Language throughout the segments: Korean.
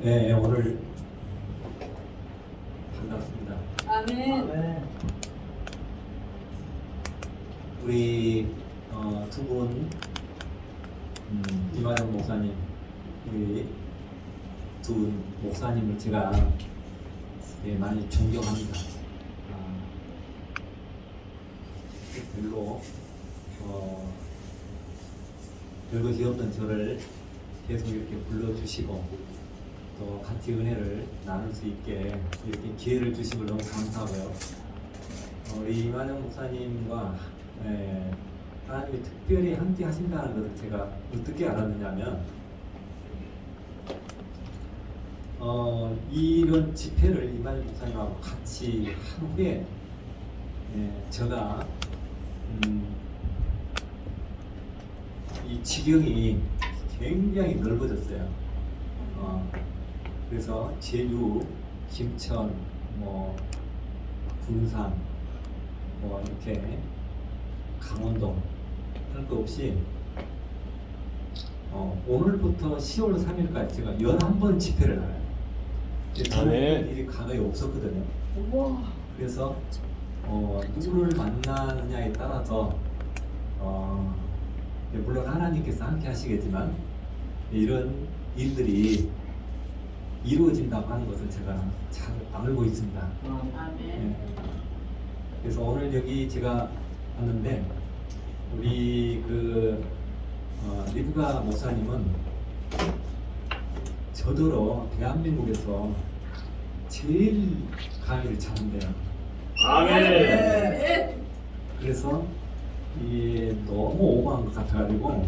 네, 오늘 반갑습니다. 아멘. 우리 두 분, 이마영 목사님, 우리 두 목사님을 제가 많이 존경합니다. 별로 별것이 없던 저를 계속 이렇게 불러주시고 또 같이 은혜를 나눌 수 있게 이렇게 기회를 주신 걸 너무 감사하고요. 우리 이만영 목사님과 하나님이 특별히 함께 하신다는 것을 제가 어떻게 알았느냐면 이런 집회를 이만영 목사님하고 같이 한 후에 제가 이 지경이 굉장히 넓어졌어요. 그래서 제주, 김천, 군산, 이렇게 강원도 할 거 없이 오늘부터 10월 3일까지 제가 11번 집회를 나가요. 저는 이런 일이 과거에 없었거든요. 우와. 그래서 누구를 만나느냐에 따라서 물론 하나님께서 함께 하시겠지만 이런 일들이 이루어진다고 하는 것을 제가 잘 알고 있습니다. 아멘. 그래서 오늘 여기 제가 왔는데 우리 리브가 목사님은 저더러 대한민국에서 제일 강의를 잘한대요. 아멘. 그래서 이게 너무 오버한 것 같아가지고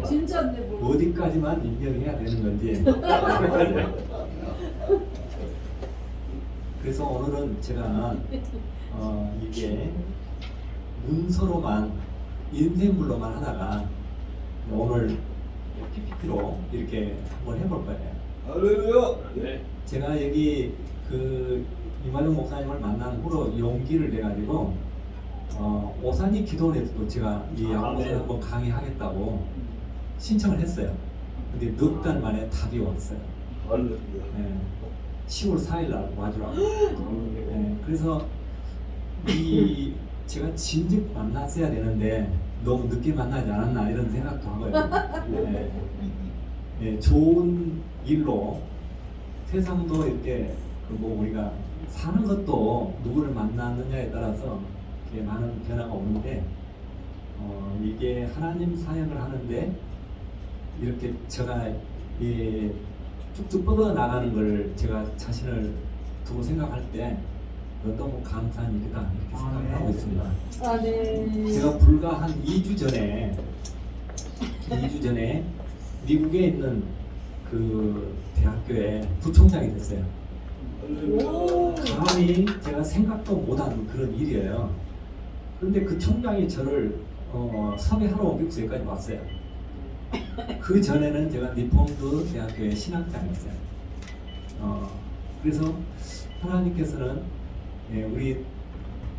진짜인데 뭐. 어디까지만 인정해야 되는 건지. 그래서 오늘은 제가 이게 문서로만 인쇄물로만 하다가 오늘 PPT로 이렇게 한번 해볼 거예요. 할렐루야. 네. 제가 여기 이만영 목사님을 만난 후로 용기를 내가지고 오산이 기도원에서도 제가 이 양모를 한번 강의하겠다고 신청을 했어요. 근데 넉 달 만에 답이 왔어요. 할렐루야. 10월 4일 날 와주라고. 그래서 제가 진즉 만났어야 되는데 너무 늦게 만나지 않았나 이런 생각도 하고요. 좋은 일로 세상도 이렇게 우리가 사는 것도 누구를 만났느냐에 따라서 이렇게 많은 변화가 오는데 이게 하나님 사역을 하는데 이렇게 제가 쭉쭉 뻗어 나가는 걸 제가 자신을 두고 생각할 때 너무 감사한 일이다 이렇게 생각을 하고 있습니다. 아멘. 제가 불과 한 2주 전에 미국에 있는 그 대학교에 부총장이 됐어요. 감히 제가 생각도 못한 그런 일이에요. 그런데 그 총장이 저를 섭외하러 미국 여기까지 왔어요. 그 전에는 제가 니폰드 대학교의 신학장이었어요. 그래서 하나님께서는 우리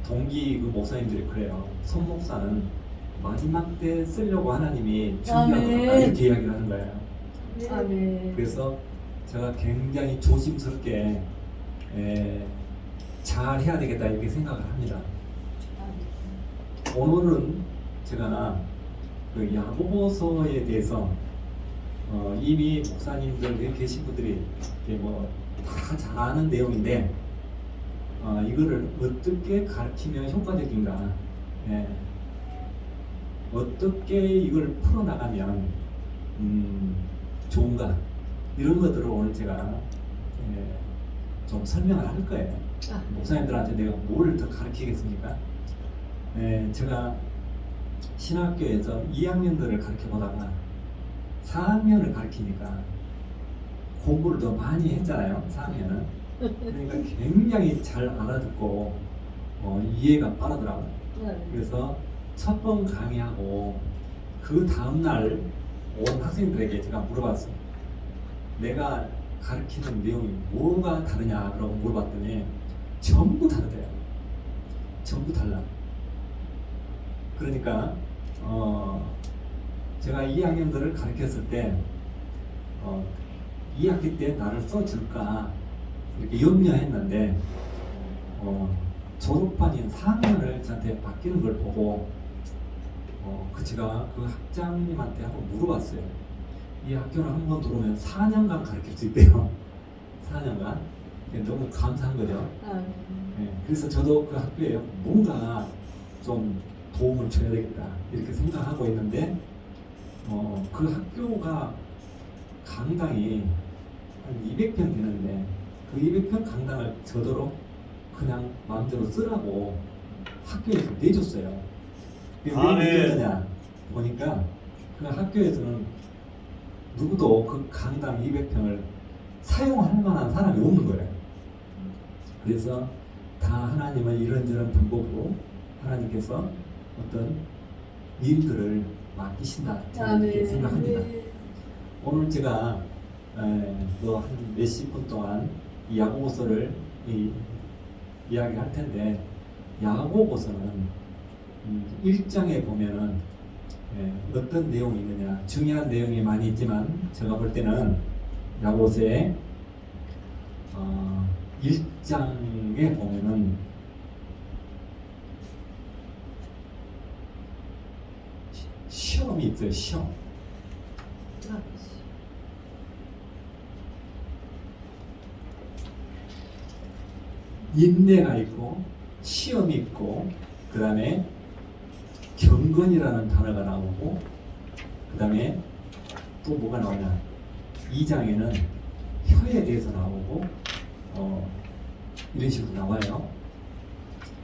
동기 목사님들이 그래요. 손 목사는 마지막 때 쓰려고 하나님이 준비하고 이렇게 이야기를 하는 거예요. 아멘. 그래서 제가 굉장히 조심스럽게 잘 해야 되겠다 이렇게 생각을 합니다. 오늘은 제가 그 야고보서에 대해서 이미 목사님들 계신 분들이 다 잘 아는 내용인데 이거를 어떻게 가르치면 효과적인가, 어떻게 이걸 풀어나가면 좋은가 이런 것들을 오늘 제가 좀 설명을 할 거예요. 목사님들한테 내가 뭘 더 가르치겠습니까? 제가 신학교에서 2학년들을 가르쳐 보다가 4학년을 가르치니까 공부를 더 많이 했잖아요. 4학년은. 그러니까 굉장히 잘 알아듣고 이해가 빠르더라고요. 그래서 첫 번 강의하고 그 다음날 온 학생들에게 제가 물어봤어요. 내가 가르치는 내용이 뭐가 다르냐 그러고 물어봤더니 전부 다르대요. 전부 달라. 그러니까 제가 2학년들을 가르쳤을 때 2학기 때 나를 써줄까 이렇게 염려했는데 졸업반인 4학년을 저한테 바뀌는 걸 보고 제가 그 학장님한테 한번 물어봤어요. 이 학교를 한번 들어오면 4년간 가르칠 수 있대요. 4년간. 너무 감사한 거죠. 네, 그래서 저도 그 학교에 뭔가 좀 도움을 줘야 되겠다 이렇게 생각하고 있는데 그 학교가 강당이 한 200평 되는데 그 200평 강당을 저도록 그냥 마음대로 쓰라고 학교에서 내줬어요. 왜 내줬느냐 보니까 그 학교에서는 누구도 그 강당 200평을 사용할 만한 사람이 없는 거예요. 그래서 다 하나님은 이런저런 방법으로 하나님께서 어떤 일들을 맡기신다 저는 이렇게 생각합니다. 오늘 제가 또 한 몇십 분 동안 이 야고보서를 이야기할 텐데 야고보서는 1장에 보면은 어떤 내용이 있느냐 중요한 내용이 많이 있지만 제가 볼 때는 야고보서의 1장에 보면은 시험이 있어요. 시험. 인내가 있고 시험이 있고 그 다음에 경건이라는 단어가 나오고 그 다음에 또 뭐가 나오냐 2장에는 혀에 대해서 나오고 이런 식으로 나와요.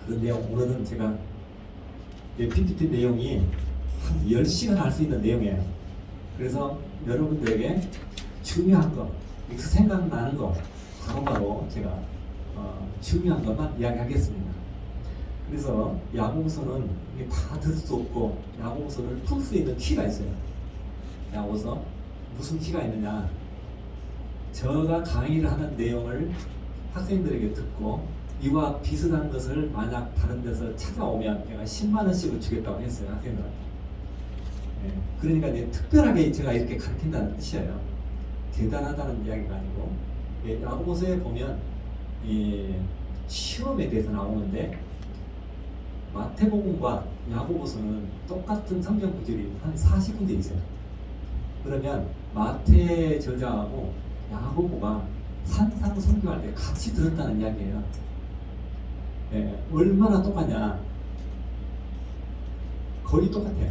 그런데 오늘은 제가 PPT 내용이 한 10시간 할 수 있는 내용이에요. 그래서 여러분들에게 중요한 거, 여기서 생각나는 거 바로바로 제가 중요한 것만 이야기하겠습니다. 그래서 야고보서는 이게 다 들 수 없고 야고보서를 풀 수 있는 키가 있어요. 야고보서 무슨 키가 있느냐? 제가 강의를 하는 내용을 학생들에게 듣고 이와 비슷한 것을 만약 다른 데서 찾아오면 제가 10만 원씩을 주겠다고 했어요. 학생들한테. 그러니까 이제 특별하게 제가 이렇게 가르친다는 뜻이에요. 대단하다는 이야기가 아니고 야고보서에 보면 이 시험에 대해서 나오는데 마태복음과 야고보서는 똑같은 성경 구절이 한 40군데 있어요. 그러면 마태 저자하고 야고보가 산상선교할 때 같이 들었다는 이야기예요. 얼마나 똑같냐? 거의 똑같아요.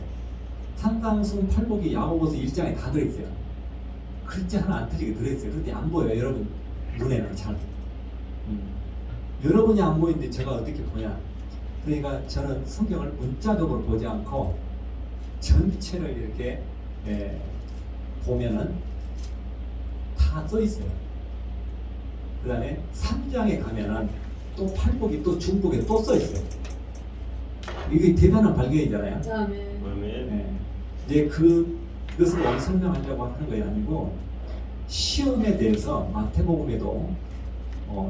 산상순 팔복이 야고보서 1장에 다 들어있어요. 글자 하나 안 틀리게 들어있어요. 그런데 안 보여요. 여러분 눈에는 잘. 여러분이 안 보이는데 제가 어떻게 보냐? 그러니까 저는 성경을 문자적으로 보지 않고 전체를 이렇게 보면은 다 써 있어요. 그 다음에 3장에 가면은 또 팔복이 또 중복에 또 써 있어요. 이게 대단한 발견이잖아요. 이제 그것을 오늘 설명하려고 하는 게 아니고 시험에 대해서 마태복음에도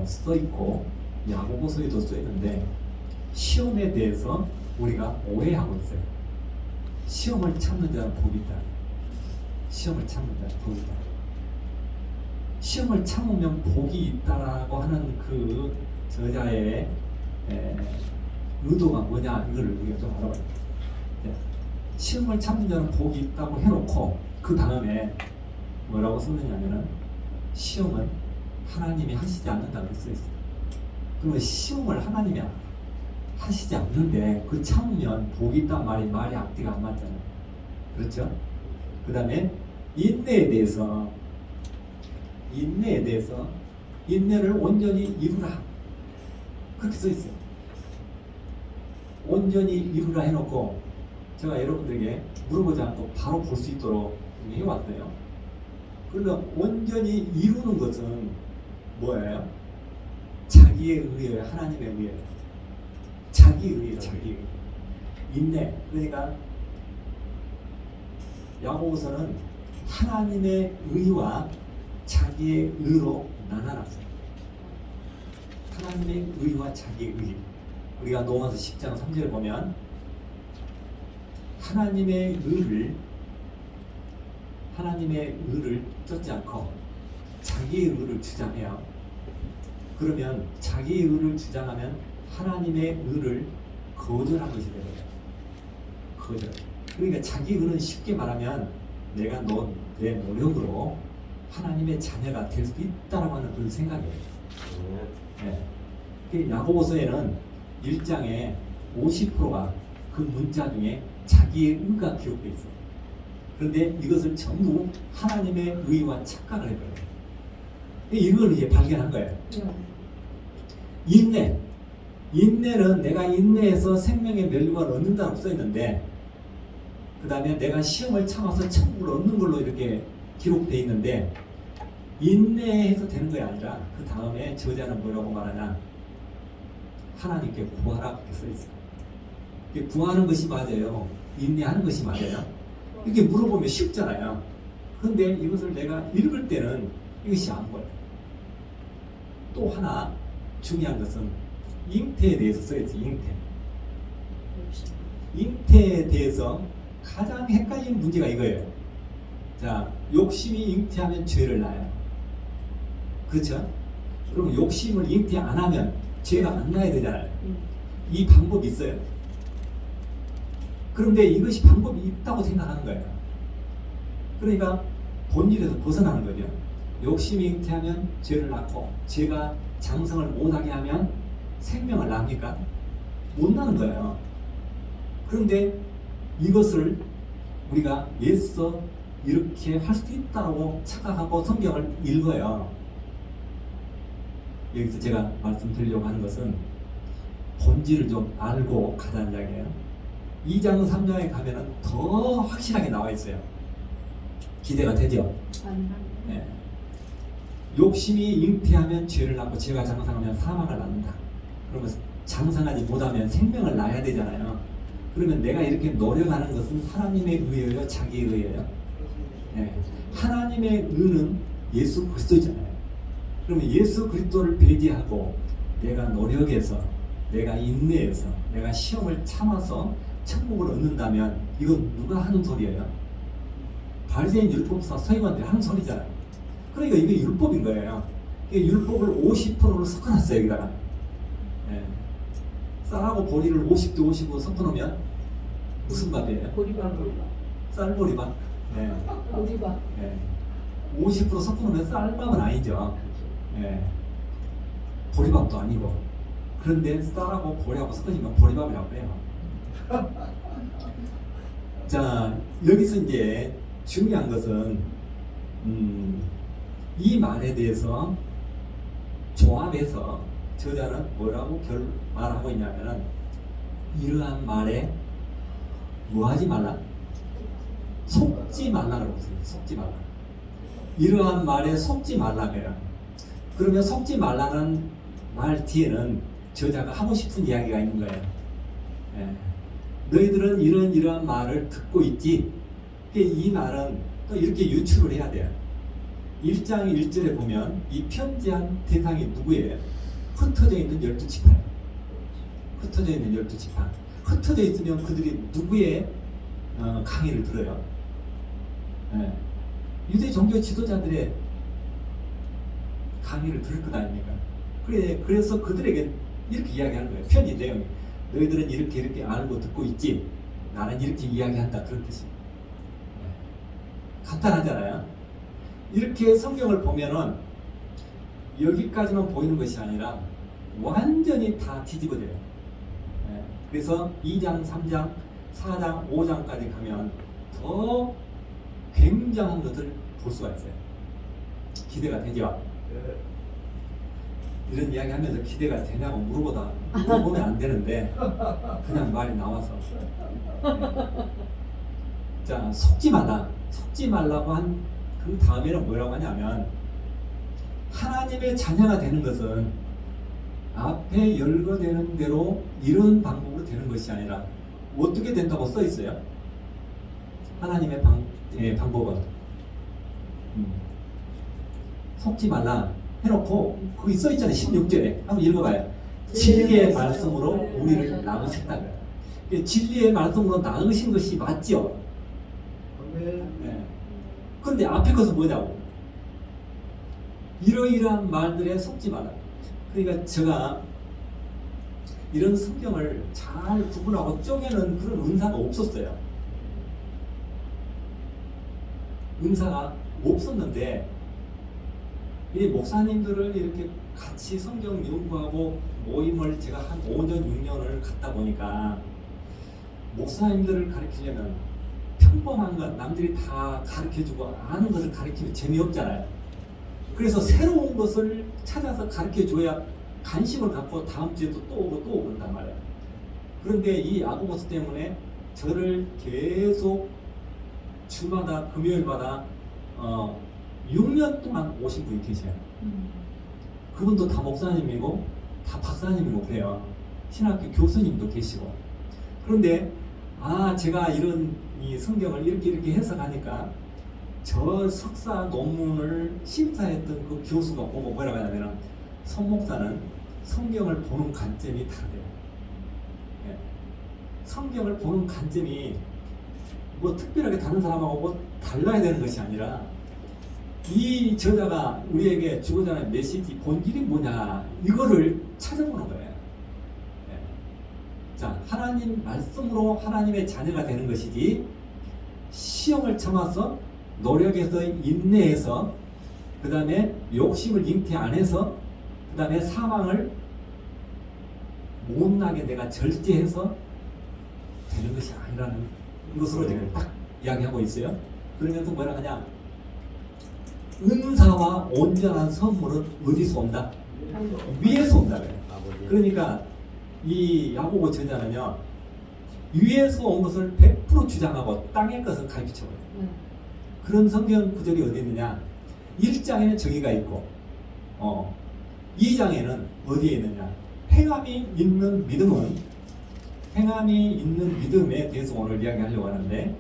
써 있고 야고보서에도 써 있는데 시험에 대해서 우리가 오해하고 있어요. 시험을 참는 자는 복이 있다. 시험을 참는 자는 복이 있다. 시험을 참으면 복이 있다라고 하는 그 저자의 의도가 뭐냐 이걸 우리가 좀 알아봐야 돼요. 시험을 참는 자는 복이 있다고 해놓고 그 다음에 뭐라고 썼느냐면은 시험은 하나님이 하시지 않는다고 써있어요. 그러면 시험을 하나님이 하시지 않는데 그 참으면 복이 있단 말이 앞뒤가 안 맞잖아요. 그렇죠? 그 다음에 인내에 대해서 인내를 온전히 이루라 그렇게 써있어요. 온전히 이루라 해놓고 제가 여러분들에게 물어보지 않고 바로 볼 수 있도록 해왔어요. 그러니까 온전히 이루는 것은 뭐예요? 자기에 의해요? 하나님에 의해요? 자기에 의해요. 자기에 의해. 인내. 그러니까 야고보서는 하나님의 의와 자기의 의로 나눠놨어요. 하나님의 의와 자기의 의. 우리가 로마서 10장 3절을 보면 하나님의 의를 쫓지 않고 자기의 의를 주장해요. 그러면 자기의 의를 주장하면 하나님의 의를 거절한 것이 되거든요. 거절. 그러니까 자기 의는 쉽게 말하면 내가 내 노력으로 하나님의 자녀가 될 수 있다라고 하는 그런 생각이에요. 네. 그 야고보서에는 1장에 50%가 그 문자 중에 자기의 의가 기록되어 있어요. 그런데 이것을 전부 하나님의 의와 착각을 해버려요. 이걸 이제 발견한 거예요. 인내. 인내는 내가 인내해서 생명의 멸류관을 얻는다고 써있는데, 그 다음에 내가 시험을 참아서 천국을 얻는 걸로 이렇게 기록되어 있는데, 인내해서 되는 것이 아니라 그 다음에 저자는 뭐라고 말하냐, 하나님께 구하라 그렇게 써있어요. 구하는 것이 맞아요? 인내하는 것이 맞아요? 이렇게 물어보면 쉽잖아요. 그런데 이것을 내가 읽을 때는 이것이 안 보여요. 또 하나 중요한 것은 잉태에 대해서 써있지. 잉태에 대해서 가장 헷갈리는 문제가 이거예요. 자, 욕심이 잉태하면 죄를 낳아요. 그렇죠? 그럼 욕심을 잉태 안 하면 죄가 안 나야 되잖아요. 이 방법이 있어요. 그런데 이것이 방법이 있다고 생각하는 거예요. 그러니까 본질에서 벗어나는 거죠. 욕심이 잉태하면 죄를 낳고, 죄가 장성을 못하게 하면 생명을 낳습니까? 못 낳는 거예요. 그런데 이것을 우리가 예서 이렇게 할 수도 있다고 착각하고 성경을 읽어요. 여기서 제가 말씀드리려고 하는 것은 본질을 좀 알고 가자는 이야기예요. 2장 3장에 가면은 더 확실하게 나와 있어요. 기대가 되죠? 네. 욕심이 잉태하면 죄를 낳고, 죄가 장성하면 사망을 낳는다. 그러면 장성하지 못하면 생명을 낳아야 되잖아요. 그러면 내가 이렇게 노력하는 것은 하나님의 의예요, 자기의 의예요? 네. 하나님의 의는 예수 그리스도잖아요. 그러면 예수 그리스도를 배제하고 내가 노력해서, 내가 인내해서, 내가 시험을 참아서 천국을 얻는다면 이건 누가 하는 소리예요? 바리새인 율법사 서기관들이 하는 소리잖아요. 그러니까 이게 율법인 거예요. 율법을 50%로 섞어놨어요, 여기다가. 네. 쌀하고 보리를 50대 50으로 섞어놓으면 무슨 밥이에요? 보리밥. 쌀보리밥. 네. 보리밥. 네. 50% 섞어놓으면 쌀밥은 아니죠. 네. 보리밥도 아니고. 그런데 쌀하고 보리하고 섞어지면 보리밥이라고 해요. 자, 여기서 이제 중요한 것은 이 말에 대해서 조합해서 저자는 뭐라고 말하고 있냐면은, 이러한 말에 뭐하지 말라? 속지 말라고 했어요. 속지 말라. 이러한 말에 속지 말라고 해요. 그러면 속지 말라는 말 뒤에는 저자가 하고 싶은 이야기가 있는 거예요. 예. 너희들은 이러한 말을 듣고 있지. 이 말은 또 이렇게 유추를 해야 돼요. 1장 1절에 보면 이 편지한 대상이 누구예요? 흩어져 있는 12지파. 흩어져 있는 12지파. 흩어져 있으면 그들이 누구의 강의를 들어요? 예. 유대 종교 지도자들의 강의를 들을 것 아닙니까? 그래서 그들에게 이렇게 이야기하는 거예요. 편지 내용이. 너희들은 이렇게 알고 듣고 있지. 나는 이렇게 이야기한다. 그런 뜻입니다. 예. 간단하잖아요. 이렇게 성경을 보면은 여기까지만 보이는 것이 아니라 완전히 다 뒤집어져요. 예. 그래서 2장, 3장, 4장, 5장까지 가면 더 굉장한 것을 볼 수가 있어요. 기대가 되죠? 네. 이런 이야기 하면서 기대가 되냐고 물어보면 안 되는데 그냥 말이 나와서. 네. 자, 속지 말라고 한 그 다음에는 뭐라고 하냐면, 하나님의 자녀가 되는 것은 앞에 열거되는 대로 이런 방법으로 되는 것이 아니라 어떻게 된다고 써 있어요? 하나님의 방법은 속지 말라 해놓고 거기 써 있잖아요. 16절에 한번 읽어봐요. 진리의 말씀으로 우리를 낳으셨다고요. 진리의 말씀으로 낳으신 것이 맞죠? 네. 그런데 앞에 것은 뭐냐고? 이러이러한 말들에 속지 마라. 그러니까 제가 이런 성경을 잘 구분하고 쪼개는 그런 은사가 없었어요. 은사가 없었는데 이 목사님들을 이렇게 같이 성경 연구하고 모임을 제가 한 5년, 6년을 갔다 보니까 목사님들을 가르치려면 평범한 것, 남들이 다 가르쳐주고 아는 것을 가르치면 재미없잖아요. 그래서 새로운 것을 찾아서 가르쳐줘야 관심을 갖고 다음 주에도 또 오고 또 오고 그런단 말이에요. 그런데 이 야고보서 때문에 저를 계속 주마다 금요일마다 6년 동안 오신 분이 계셔요. 그분도 다 목사님이고 다 박사님이고 그래요. 신학교 교수님도 계시고. 그런데 제가 이런 이 성경을 이렇게 해석하니까 저 석사 논문을 심사했던 그 교수가 보고 뭐라고 하냐면 송 목사는 성경을 보는 관점이 다르대요. 예. 성경을 보는 관점이 뭐 특별하게 다른 사람하고 뭐 달라야 되는 것이 아니라 이 저자가 우리에게 주고자 하는 메시지 본질이 뭐냐 이거를 찾아보는 거예요. 예. 자, 하나님 말씀으로 하나님의 자녀가 되는 것이지 시험을 참아서 노력해서 인내해서 그 다음에 욕심을 잉태 안 해서 그 다음에 사망을 못나게 내가 절제해서 되는 것이 아니라는 것으로 지금 딱 이야기하고 있어요. 그러면서 뭐라 하냐, 은사와 온전한 선물은 어디서 온다? 위에서 온다 그래요. 그러니까 이 야고보 저자는요 위에서 온 것을 100% 주장하고 땅의 것을 가르쳐버려요. 그런 성경 구절이 어디 있느냐, 1장에는 정의가 있고 2장에는 어디에 있느냐, 행함이 있는 믿음은, 행함이 있는 믿음에 대해서 오늘 이야기하려고 하는데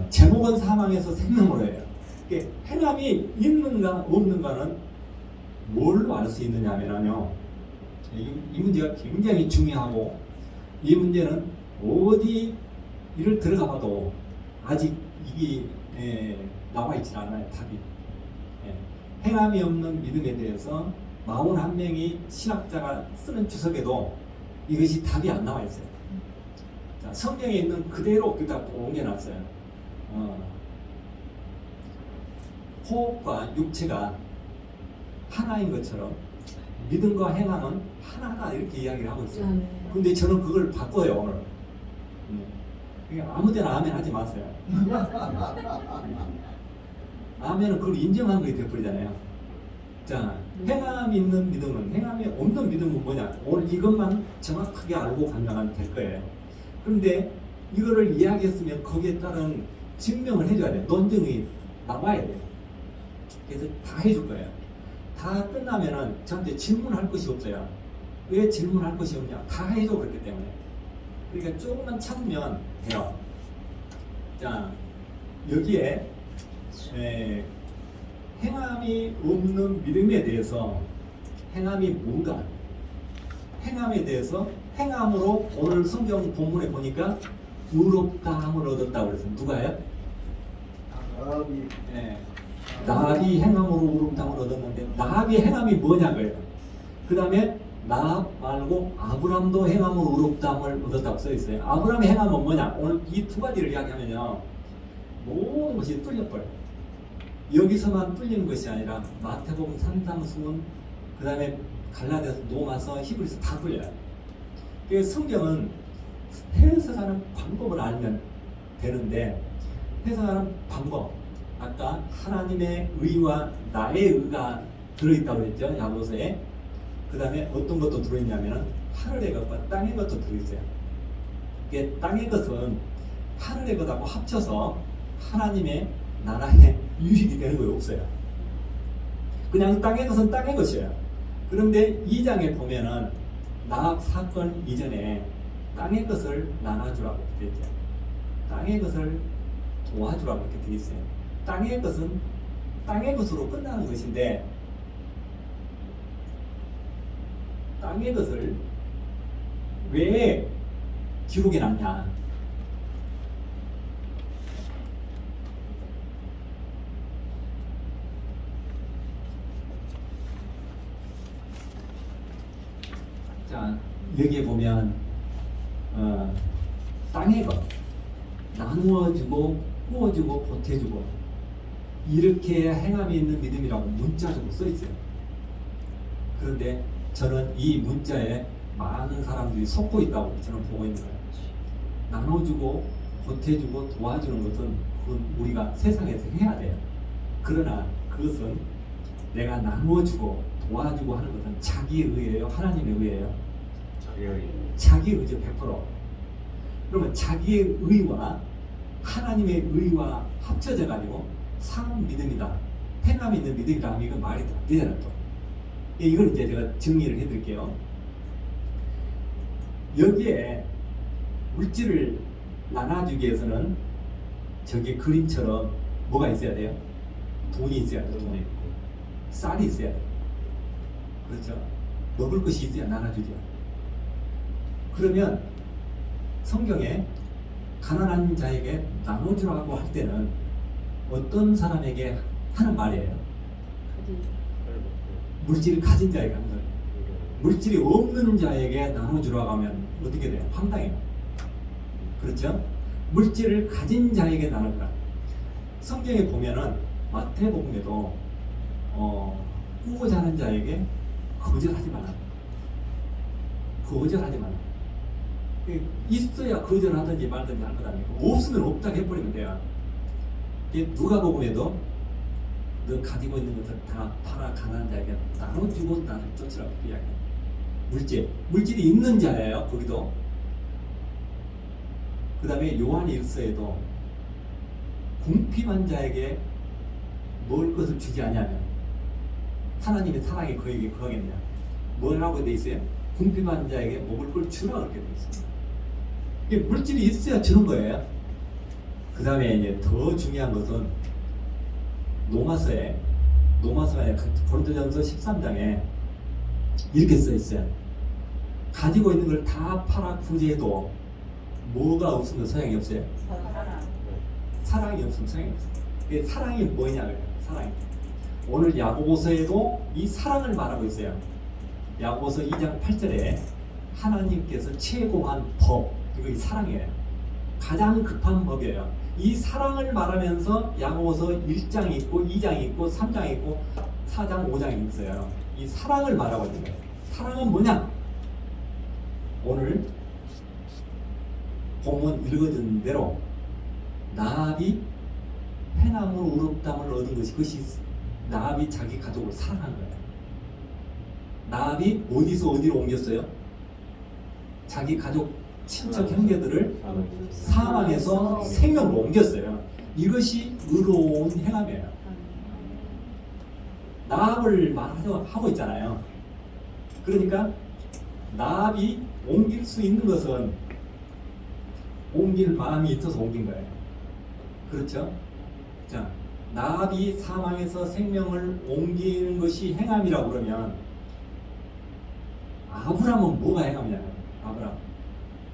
제목은 사망에서 생명으로 해요. 행함이 있는가 없는가는 뭘로 알 수 있느냐 하면요, 이 문제가 굉장히 중요하고 이 문제는 어디 이를 들어가 봐도 아직 이게 나와 있지 않아요. 답이. 행함이 없는 믿음에 대해서 41명이 신학자가 쓰는 주석에도 이것이 답이 안 나와 있어요. 자, 성경에 있는 그대로 그다 옮겨놨어요. 호흡과 육체가 하나인 것처럼 믿음과 행함은 하나다 이렇게 이야기를 하고 있어요. 근데 저는 그걸 바꿔요 오늘. 그러니까 아무데나 아멘 하지 마세요. 아멘은 그걸 인정한 것이 되어버리잖아요. 자, 행함이 있는 믿음은, 행함이 없는 믿음은 뭐냐, 오늘 이것만 정확하게 알고 간다면 될 거예요. 그런데 이거를 이야기했으면 거기에 따른 증명을 해줘야 돼요. 논증이 나와야 돼요. 그래서 다 해줄 거예요. 다 끝나면은 저한테 질문할 것이 없어요. 왜 질문할 것이 없냐, 다 해줘 그렇기 때문에. 그러니까 조금만 참으면 돼요. 자, 여기에 행함이 없는 믿음에 대해서, 행함이 뭔가, 행함에 대해서, 행함으로 오늘 성경 본문에 보니까 의롭다함을 얻었다고 그랬어요. 누가요? 나합이 행함으로 의롭다함을 얻었는데 나합이 행함이 뭐냐고요. 그 다음에 나합 말고 아브람도 행함으로 의롭다함을 얻었다고 써 있어요. 아브람의 행함은 뭐냐? 오늘 이 두 가지를 이야기하면요 모든 것이 뚫려버려요. 여기서만 뚫리는 것이 아니라 마태복음, 산상수훈, 그 다음에 갈라디아서, 로마서, 히브리서 다 뚫려요. 그 성경은 해석하는 방법을 알면 되는데, 해석하는 방법, 아까 하나님의 의와 나의 의가 들어있다고 했죠, 야고보서에. 그 다음에 어떤 것도 들어있냐면 하늘의 것과 땅의 것도 들어있어요. 이게 땅의 것은 하늘의 것하고 합쳐서 하나님의 나라의 유익이 되는 거 없어요. 그냥 땅의 것은 땅의 것이에요. 그런데 2장에 보면은 나합 사건 이전에 땅의 것을 나눠주라고 되어 있죠. 땅의 것을 도와주라고 이렇게 되어 있어요. 땅의 것은 땅의 것으로 끝나는 것인데, 땅의 것을 왜 기록해 놨냐? 자, 여기에 보면 땅의 것 나누어주고 꾸어주고 보태주고 이렇게 행함이 있는 믿음이라고 문자적으로 써 있어요. 그런데 저는 이 문자에 많은 사람들이 속고 있다고 저는 보고 있는 거예요. 나눠주고 보태주고 도와주는 것은 그건 우리가 세상에서 해야 돼요. 그러나 그것은 내가 나누어주고 도와주고 하는 것은 자기의 의예요, 하나님의 의예요? 자기의 의죠. 100%. 그러면 자기의 의와 하나님의 의와 합쳐져 가지고 상 믿음이다, 행함이 있는 믿음이다 하면 이건 말이 안 되잖아요. 또 이걸 이제 제가 정리를 해드릴게요. 여기에 물질을 나눠주기 위해서는 저기 그림처럼 뭐가 있어야 돼요? 돈이 있어야 돼요. 돈이. 쌀이 있어야 돼요. 그렇죠? 먹을 것이 있어야 나눠주죠. 그러면 성경에 가난한 자에게 나눠주라고 할 때는 어떤 사람에게 하는 말이에요? 물질을 가진 자에게 하는 거예요. 물질이 없는 자에게 나눠주라고 하면 어떻게 돼요? 황당해요. 그렇죠? 물질을 가진 자에게 나눠주라. 성경에 보면은 마태복음에도 꾸고자 하는 자에게 거절하지 마라. 거절하지 마라. 있어야 거절하든지 말든지 할 것 아니고 없으면 없다고 해버리면 돼요. 누가복음에도 너 가지고 있는 것을 다 팔아 가난한 자에게 나눠주고 나를 쫓으라고 이야기해요. 물질이 있는 자예요. 거기도. 그 다음에 요한의 일서에도 궁핍한 자에게 먹을 것을 주지 않냐면 하나님의 사랑이 그에게 거하겠냐. 뭐라고 돼 있어요? 궁핍한 자에게 먹을 걸 주라 그렇게 돼 있어요. 이게 물질이 있어야 주는 거예요. 그 다음에 이제 더 중요한 것은 로마서에 고린도전서 13장에 이렇게 써 있어요. 가지고 있는 걸 다 팔아 구제해도 뭐가 없으면 소용이 없어요. 사랑이 없으면 소용이 없어요. 사랑이 뭐냐 그래요. 사랑이. 오늘 야고보서에도 이 사랑을 말하고 있어요. 야고보서 2장 8절에 하나님께서 최고한 법, 이거 이 사랑이에요. 가장 급한 법이에요. 이 사랑을 말하면서 야고보서 1장이 있고 2장이 있고 3장이 있고 4장 5장이 있어요. 이 사랑을 말하고 있는 거예요. 사랑은 뭐냐? 오늘 본문 읽어준 대로 나합이 회남으로 의롭다함을 얻은 것이 그것이 나합이 자기 가족을 사랑한 거예요. 나합이 어디서 어디로 옮겼어요? 자기 가족 친척 형제들을 사망에서 생명으로 옮겼어요. 이것이 의로운 행함이에요. 나합을 말하고 있잖아요. 그러니까 나합이 옮길 수 있는 것은 옮길 마음이 있어서 옮긴 거예요. 그렇죠? 자, 나합이 사망에서 생명을 옮기는 것이 행함이라고 그러면 아브라함은 뭐가 행함이냐면 아브라함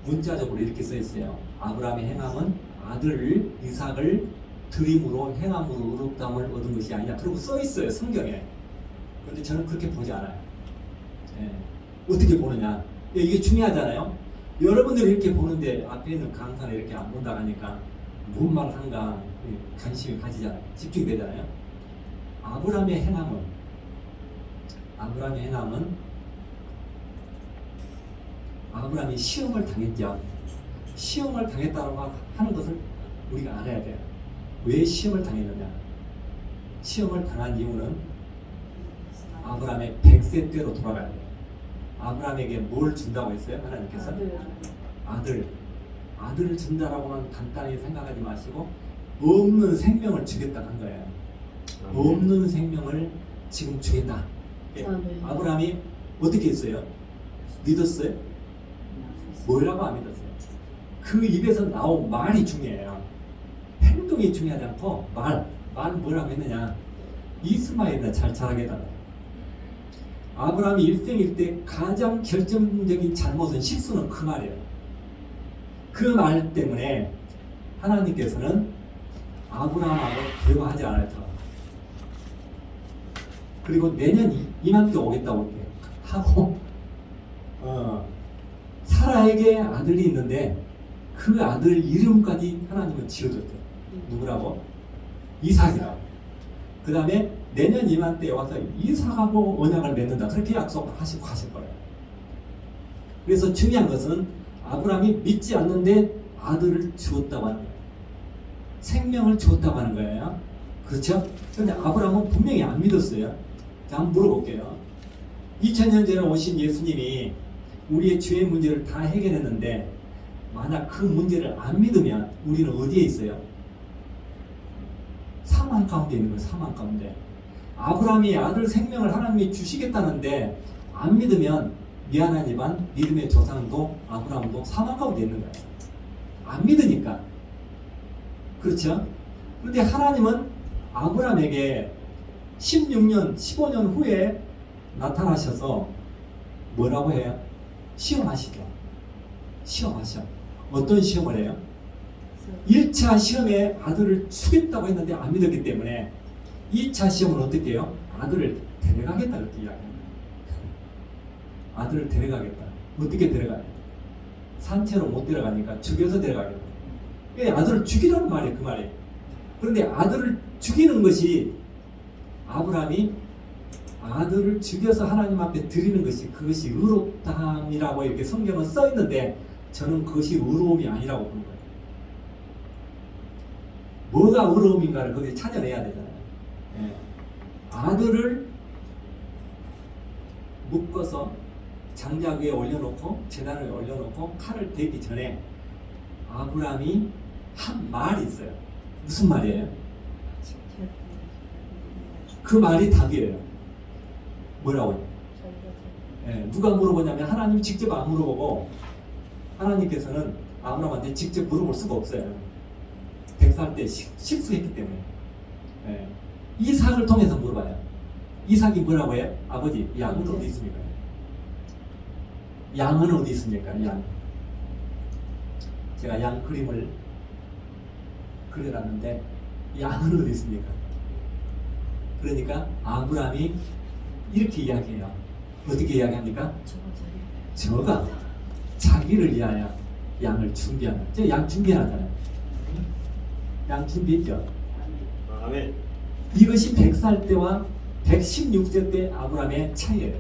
문자적으로 이렇게 써 있어요. 아브라함의 행함은 아들 이삭을 드림으로 행함으로 의롭다함을 얻은 것이 아니냐. 그리고 써 있어요 성경에. 그런데 저는 그렇게 보지 않아요. 예. 어떻게 보느냐? 이게 중요하잖아요. 여러분들이 이렇게 보는데 앞에 있는 강사는 이렇게 안 본다 하니까 뭔 말을 하는가 관심이 가지잖아요. 집중되잖아요. 아브라함의 행함은 아브라함이 시험을 당했죠. 시험을 당했다고 하는 것을 우리가 알아야 돼요. 왜 시험을 당했느냐? 시험을 당한 이유는 아브라함의 100세 때로 돌아가야 돼요. 아브라함에게 뭘 준다고 했어요? 하나님께서 아들을 준다라고만 간단히 생각하지 마시고 없는 생명을 주겠다 한 거예요. 없는 생명을 지금 주겠다. 아브라함이 어떻게 했어요? 믿었어요? 뭐라고 안 믿었어요? 그 입에서 나온 말이 중요해요. 행동이 중요하지 않고 말 뭐라고 했느냐? 이스마엘이나 잘 자라겠다. 아브라함이 일생일 때 가장 결정적인 잘못은 실수는 그 말이에요. 그 말 때문에 하나님께서는 아브라함하고 대화하지 않았죠. 그리고 내년 이맘때 오겠다고 하고 사라에게 아들이 있는데 그 아들 이름까지 하나님은 지어줬죠. 누구라고? 이삭이라고. 그 다음에 내년 이맘때에 와서 이삭하고 언약을 맺는다. 그렇게 약속을 하시고 가실 거예요. 그래서 중요한 것은 아브라함이 믿지 않는데 아들을 주었다고 하는 거예요. 생명을 주었다고 하는 거예요. 그렇죠? 그런데 아브라함은 분명히 안 믿었어요. 자, 한번 물어볼게요. 2000년 전에 오신 예수님이 우리의 죄의 문제를 다 해결했는데 만약 그 문제를 안 믿으면 우리는 어디에 있어요? 사망 가운데 있는 거예요. 사망 가운데. 아브라함이 아들 생명을 하나님이 주시겠다는데 안 믿으면 미안하지만 믿음의 조상도 아브라함도 사망 가운데 있는 거예요. 안 믿으니까. 그렇죠? 그런데 하나님은 아브라함에게 16년, 15년 후에 나타나셔서 뭐라고 해요? 시험하시죠. 시험하셔. 어떤 시험을 해요? 1차 시험에 아들을 주겠다고 했는데 안 믿었기 때문에 2차 시험은 어떻게 해요? 아들을 데려가겠다 그렇게 이야기합니다. 아들을 데려가겠다. 어떻게 데려가요? 산채로 못 데려가니까 죽여서 데려가겠다. 아들을 죽이라는 말이에요. 그 말이에요. 그런데 아들을 죽이는 것이 아브라함이 아들을 죽여서 하나님 앞에 드리는 것이 그것이 의롭다함이라고 이렇게 성경은 써 있는데 저는 그것이 의로움이 아니라고 보는 거예요. 뭐가 의로움인가를 거기에 찾아내야 되잖아요. 예. 아들을 묶어서 장작 위에 올려놓고 제단 위에 올려놓고 칼을 대기 전에 아브라함이 한 말이 있어요. 무슨 말이에요? 그 말이 답이에요. 뭐라고요? 예, 누가 물어보냐면 하나님 직접 안 물어보고 하나님께서는 아브라함한테 직접 물어볼 수가 없어요. 100살 때 실수했기 때문에. 예, 이삭을 통해서 물어봐요. 이삭이 뭐라고 해요? 아버지, 양은 어디 있습니까? 양은 어디 있습니까? 양. 제가 양 그림을 그려놨는데 양은 어디 있습니까? 그러니까 아브라함이 이렇게 이야기해요. 어떻게 이야기합니까? 저가 자기를 위하여 양을 준비한다. 저 양 준비하잖아요. 양 준비했죠. 아멘. 이것이 100살 때와 116세 때 아브라함의 차이예요.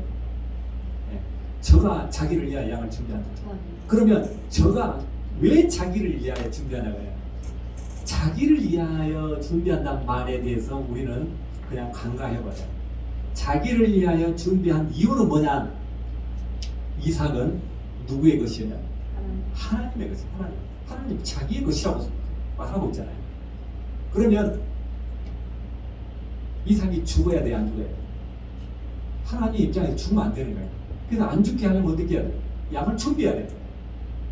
네. 저가 자기를 위하여 양을 준비한다. 그러면 저가 왜 자기를 위하여 준비하냐고 해요. 자기를 위하여 준비한다는 말에 대해서 우리는 그냥 간과해버려요. 자기를 위하여 준비한 이유는 뭐냐? 이삭은 누구의 것이냐? 하나님의 것이에요. 하나님 자기의 것이라고 말하고 있잖아요. 그러면 이삭이 죽어야 돼, 안 죽어야 돼? 하나님 입장에서 죽으면 안 되는 거예요. 그래서 안 죽게 하려면 어떻게 해야 돼? 양을 준비해야 돼.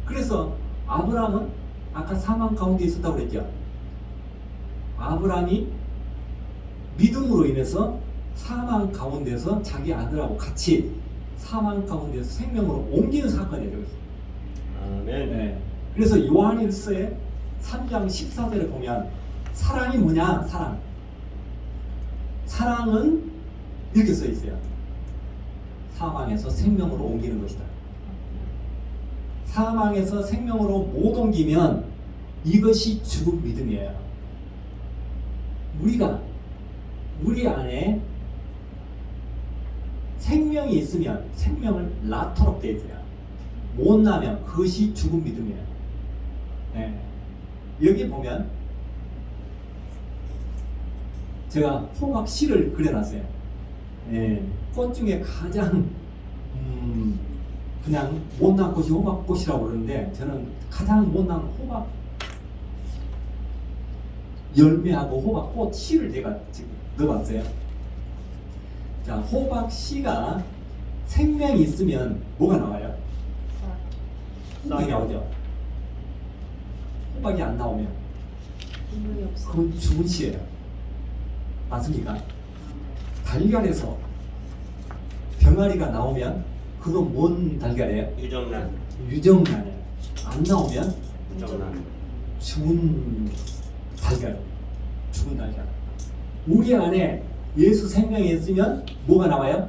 그래서 아브라함은 아까 사망 가운데 있었다고 그랬죠. 아브라함이 믿음으로 인해서 사망 가운데서 자기 아들하고 같이 사망 가운데서 생명으로 옮기는 사건이 되었어요. 아멘. 네. 그래서 요한일서의 3장 14절에 보면 사랑이 뭐냐? 사랑. 사랑은 이렇게 써 있어요. 사망에서 생명으로 옮기는 것이다. 사망에서 생명으로 못 옮기면 이것이 죽은 믿음이에요. 우리가 우리 안에 생명이 있으면 생명을 낳도록 되어 있어요. 못 나면 그것이 죽은 믿음이에요. 네. 여기 보면 제가 호박씨를 그려놨어요. 네. 꽃 중에 가장 그냥 못난 꽃이 호박꽃이라고 그러는데 저는 가장 못난 호박 열매하고 호박꽃 씨를 제가 지금 넣어봤어요. 자, 호박 씨가 생명이 있으면 뭐가 나와요? 호박이 나오죠. 호박이 안 나오면 그건 죽은 씨예요. 맞습니까? 달걀에서 병아리가 나오면 그건 뭔 달걀이에요? 유정란. 유정란이에요. 안 나오면 유정란. 죽은 달걀. 죽은 달걀. 우리 안에 예수 생명이 있으면 뭐가 나와요?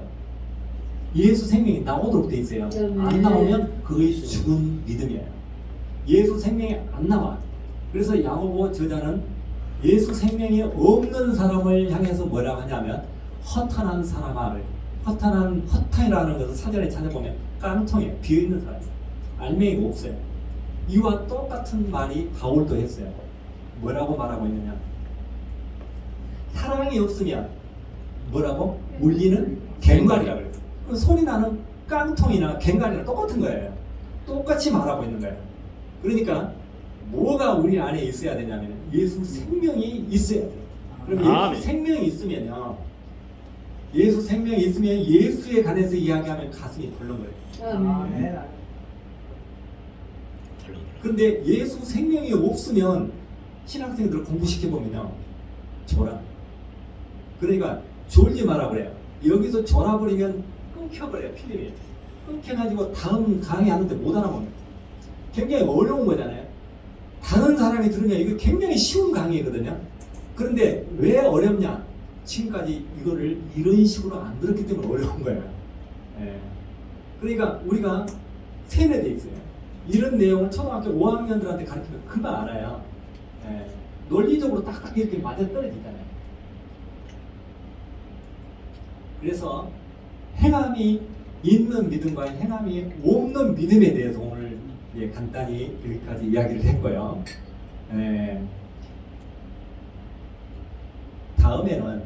예수 생명이 나오도록 돼 있어요. 네. 안 나오면 그것이 죽은 믿음이에요. 예수 생명이 안 나와. 그래서 야고보 저자는 예수 생명이 없는 사람을 향해서 뭐라고 하냐면 허탄한 사람아, 허탄이라는 것을 사전에 찾아보면 깡통이에요. 비어있는 사람, 알맹이가 없어요. 이와 똑같은 말이 바울도 했어요. 뭐라고 말하고 있느냐, 사랑이 없으면 뭐라고? 울리는 갱갈이라고 그래요. 그 소리 나는 깡통이나 갱갈이랑 똑같은 거예요. 똑같이 말하고 있는 거예요. 그러니까 뭐가 우리 안에 있어야 되냐면 예수 생명이 있어야 돼요. 그럼 아멘. 예수 생명이 있으면요, 예수 생명이 있으면 예수에 관해서 이야기하면 가슴이 벌렁 거예요. 아멘. 근데 예수 생명이 없으면 신학생들 공부시켜보면요, 졸아. 그러니까 졸지 마라 그래요. 여기서 졸아버리면 끊겨버려요. 필름이 끊겨가지고 다음 강의 하는데 못 알아봅니다. 굉장히 어려운 거잖아요. 다른 사람이 들으면 이거 굉장히 쉬운 강의거든요. 그런데 왜 어렵냐? 지금까지 이거를 이런 식으로 안 들었기 때문에 어려운 거예요. 예. 그러니까 우리가 세뇌돼 있어요. 이런 내용을 초등학교 5학년들한테 가르치면 금방 알아요. 예. 논리적으로 딱 이렇게 맞아 떨어지잖아요. 그래서 행함이 있는 믿음과 행함이 없는 믿음에 대해서 오늘 간단히 여기까지 이야기를 했고요. 다음에는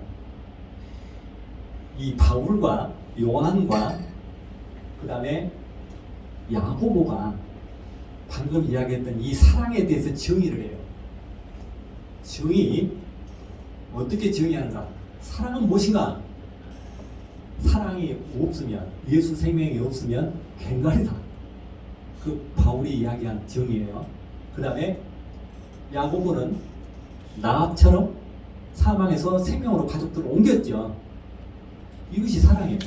이 바울과 요한과 그 다음에 야고보가 방금 이야기했던 이 사랑에 대해서 정의를 해요. 정의, 어떻게 정의하는가? 사랑은 무엇인가? 사랑이 없으면, 예수 생명이 없으면 갱갈이다. 그 바울이 이야기한 정의예요. 그 다음에 야고보는 나합처럼 사망에서 생명으로 가족들을 옮겼죠. 이것이 사랑이에요.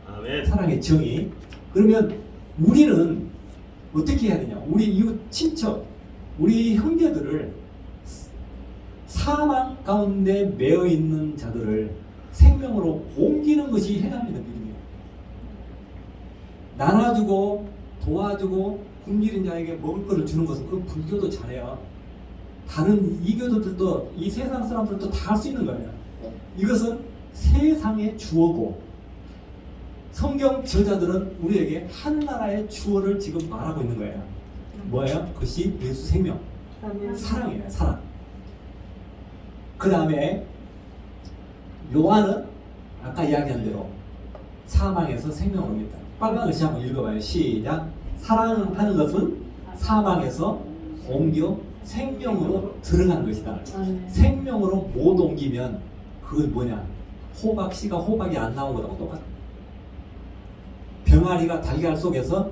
아멘. 사랑의 정의. 그러면 우리는 어떻게 해야 되냐? 우리 이웃 친척, 우리 형제들을 사망 가운데 매여 있는 자들을 생명으로 옮기는 것이 행함이다, 믿음이에요. 나눠주고 도와주고 굶주린 자에게 먹을 것을 주는 것은 그 불교도 잘해요. 다른 이교도들도 이 세상 사람들도 다 할 수 있는 거예요. 이것은 세상의 주어고, 성경 저자들은 우리에게 한 나라의 주어를 지금 말하고 있는 거예요. 뭐예요? 그것이 예수 생명, 아멘. 사랑이에요. 사랑. 그 다음에 요한은 아까 이야기한 대로 사망에서 생명으로 옵니다. 빨간 글씨 한번 읽어봐요. 시작. 사랑하는 것은 사망에서 옮겨 생명으로 들어간 것이다. 아멘. 생명으로 못 옮기면 그건 뭐냐? 호박씨가 호박이 안 나온 거하고 똑같아. 병아리가 달걀 속에서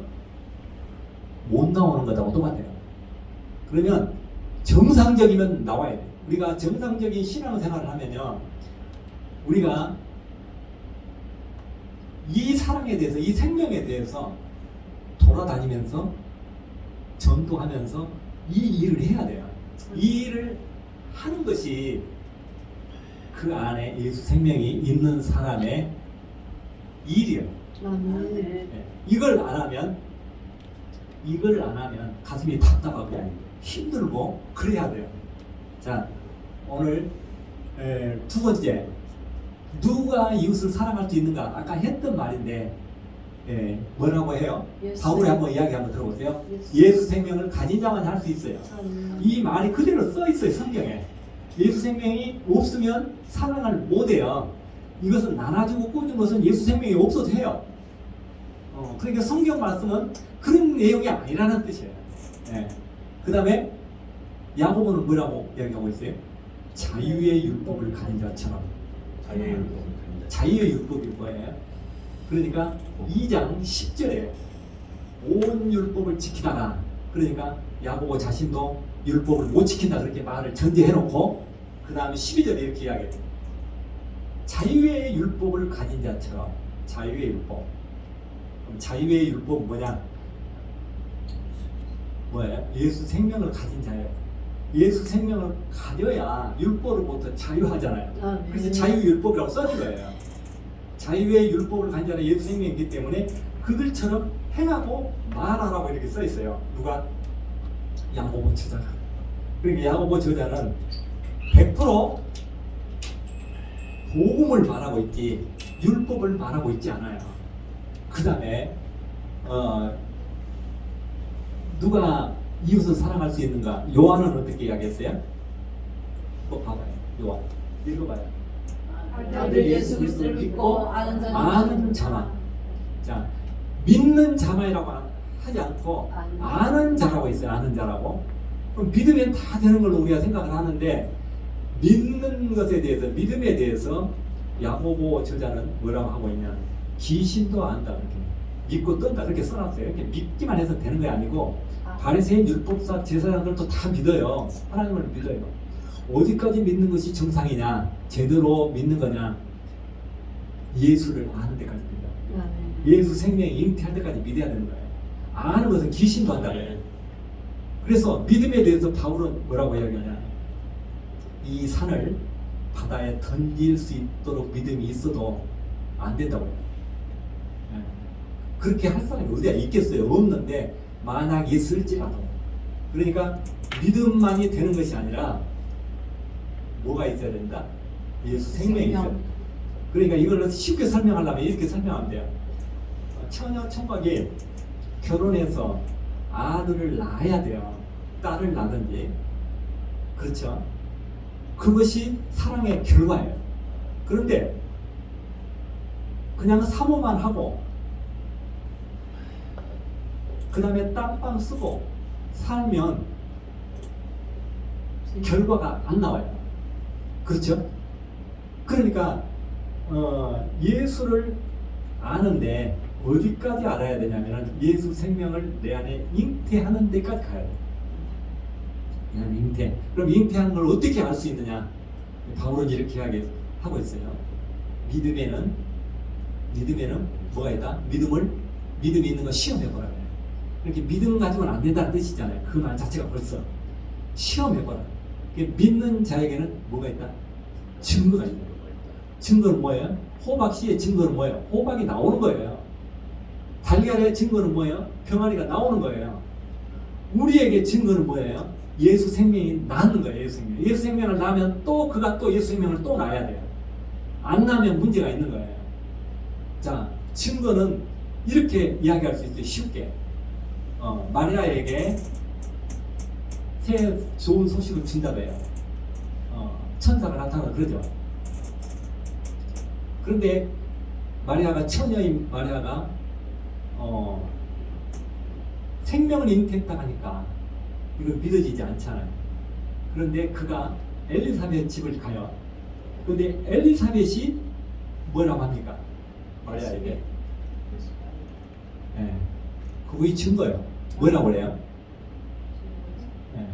못 나오는 거하고 똑같아요. 그러면 정상적이면 나와야 돼. 우리가 정상적인 신앙생활을 하면요, 우리가 이 사랑에 대해서, 이 생명에 대해서 돌아다니면서 전도하면서 이 일을 해야 돼요. 이 일을 하는 것이 그 안에 예수 생명이 있는 사람의 일이에요. 아멘. 예. 이걸 안 하면 가슴이 답답하고 힘들고 그래야 돼요. 자, 오늘 두 번째, 누가 이웃을 사랑할 수 있는가? 아까 했던 말인데 뭐라고 해요? 예수. 바울이 한번 이야기 한번 들어보세요. 예수. 예수 생명을 가진 자만 할 수 있어요. 아멘. 이 말이 그대로 써 있어요, 성경에. 예수 생명이 없으면 사랑을 못 해요. 이것은 나눠주고 꾸준 것은 예수 생명이 없어도 해요. 그러니까 성경 말씀은 그런 내용이 아니라는 뜻이에요. 그 다음에 야고보는 뭐라고 이야기하고 있어요? 자유의 율법을 가진 자처럼. 자유의 율법이 뭐예요? 그러니까 2장 10절에 온 율법을 지키다가, 그러니까 야고보 자신도 율법을 못 지킨다 그렇게 말을 전제해놓고 그 다음에 12절에 이렇게 이야기해요. 자유의 율법을 가진 자처럼. 자유의 율법. 그럼 자유의 율법은 뭐예요? 예수 생명을 가진 자예요. 예수 생명을 가져야 율법으로부터 자유하잖아요. 아멘. 그래서 자유율법이라고 써진 거예요. 자유의 율법을 가진 자는 예수 생명이기 때문에 그들처럼 행하고 말하라고 이렇게 써 있어요. 누가? 야고보 저자가. 그러니까 야고보 저자는 100% 복음을 말하고 있지 율법을 말하고 있지 않아요. 그 다음에 누가 이웃을 사랑할 수 있는가? 요한은 어떻게 이야기했어요? 뭐 봐봐요. 요한 읽어봐요. 아들 예수 그리스도를 믿고 아는 자만. 자, 믿는 자만이라고 하지 않고 아는 자라고 있어요. 아는 자라고. 그럼 믿으면 다 되는 걸로 우리가 생각을 하는데 믿는 것에 대해서 믿음에 대해서 야고보 저자는 뭐라고 하고 있냐? 귀신도 안다 이렇게 믿고 뜬다 이렇게 써놨어요. 이렇게 믿기만 해서 되는 게 아니고 바리새인 율법사 제사장들도 다 믿어요. 하나님을 믿어요. 어디까지 믿는 것이 정상이냐? 제대로 믿는 거냐? 예수를 아는 데까지 믿어요. 예수 생명이 잉태할 때까지 믿어야 되는 거예요. 아는 것은 귀신도 한다 그래요. 그래서 믿음에 대해서 바울은 뭐라고 이야기하냐? 이 산을 바다에 던질 수 있도록 믿음이 있어도 안 된다고 해요. 그렇게 할 사람이 어디야 있겠어요? 없는데 만약 있을지라도 그러니까 믿음만이 되는 것이 아니라 뭐가 있어야 된다? 예수 생명이 있어야 된다. 그러니까 이걸 쉽게 설명하려면 이렇게 설명하면 돼요. 처녀 총각이 결혼해서 아들을 낳아야 돼요. 딸을 낳든지. 그렇죠? 그것이 사랑의 결과예요. 그런데 그냥 사모만 하고 그 다음에 땀빵 쓰고 살면 결과가 안 나와요. 그렇죠? 그러니까 예수를 아는데 어디까지 알아야 되냐면 예수 생명을 내 안에 잉태하는 데까지 가야 돼요. 내 안에 잉태. 그럼 잉태하는 걸 어떻게 알 수 있느냐? 바울은 이렇게 하고 있어요. 믿음에는 뭐가 있다? 믿음이 있는 거 시험해보라. 이렇게 믿음 가지고는 안 된다는 뜻이잖아요. 그 말 자체가 벌써 시험해보라. 믿는 자에게는 뭐가 있다? 증거가 있다. 증거는 뭐예요? 호박씨의 증거는 뭐예요? 호박이 나오는 거예요. 달걀의 증거는 뭐예요? 병아리가 나오는 거예요. 우리에게 증거는 뭐예요? 예수 생명이 낳는 거예요. 예수 생명을 낳으면 또 그가 또 예수 생명을 또 낳아야 돼요. 안 낳으면 문제가 있는 거예요. 자, 증거는 이렇게 이야기할 수 있어요. 쉽게. 마리아에게 새 좋은 소식을 준다고 해요. 천사가 나타나서 그러죠. 그런데 처녀인 마리아가 생명을 잉태했다 하니까 이건 믿어지지 않잖아요. 그런데 그가 엘리사벳 집을 가요. 그런데 엘리사벳이 뭐라고 합니까? 마리아에게. 네. 그거의 증거예요. 뭐라고 그래요? 네.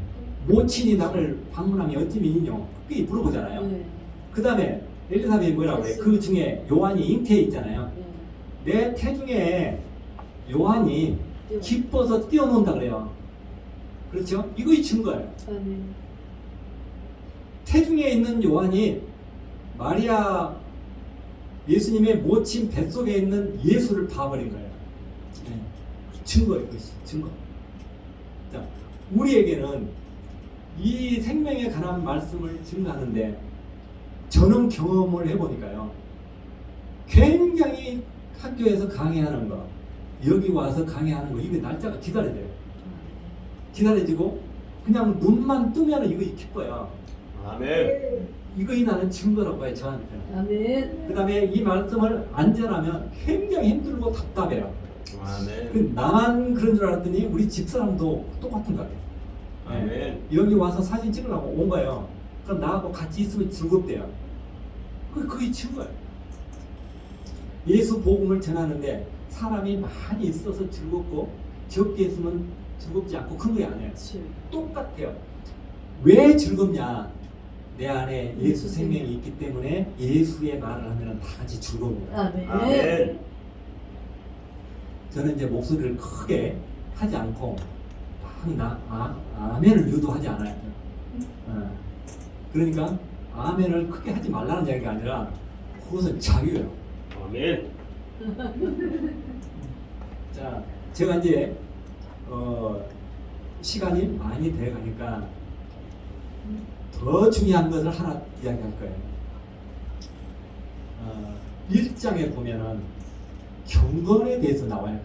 모친이 나를 방문하면 어찌 믿느냐? 그게 물어보잖아요. 그 다음에 엘리사벳이 뭐라고 그래요? 그 중에 요한이 잉태해 있잖아요. 내 태중에 요한이 기뻐서 뛰어논다 그래요. 그렇죠? 이거의 증거예요. 태중에 있는 요한이 마리아 예수님의 모친 뱃속에 있는 예수를 봐버린 거예요. 네. 증거예요. 그것이 증거. 자, 우리에게는 이 생명에 관한 말씀을 증거하는데 저는 경험을 해보니까요. 굉장히 학교에서 강의하는 거, 여기 와서 강의하는 거, 이게 날짜가 기다려져요. 기다려지고 그냥 눈만 뜨면 이거 기뻐요. 아멘. 이거이 나는 증거라고 봐요, 저한테. 아멘. 그 다음에 이 말씀을 안 전하면 굉장히 힘들고 답답해요. 아멘. 나만 그런 줄 알았더니 우리 집사람도 똑같은 것 같아요. 아멘. 네. 여기 와서 사진 찍으려고 온 거예요. 그럼 나하고 같이 있으면 즐겁대요. 그게 증거예요. 예수 복음을 전하는데 사람이 많이 있어서 즐겁고 적게 있으면 즐겁지 않고 그런 게 아니에요. 똑같아요. 왜 즐겁냐? 내 안에 예수 생명이 있기 때문에 예수의 말을 하면 다 같이 즐거운 거예요. 아멘. 저는 이제 목소리를 크게 하지 않고 아멘을 유도하지 않아요. 그러니까 아멘을 크게 하지 말라는 이야기가 아니라 그것은 자유예요. 아멘. 자, 제가 이제 시간이 많이 돼 가니까 더 중요한 것을 하나 이야기할 거예요. 1장에 보면은 경건에 대해서 나와요.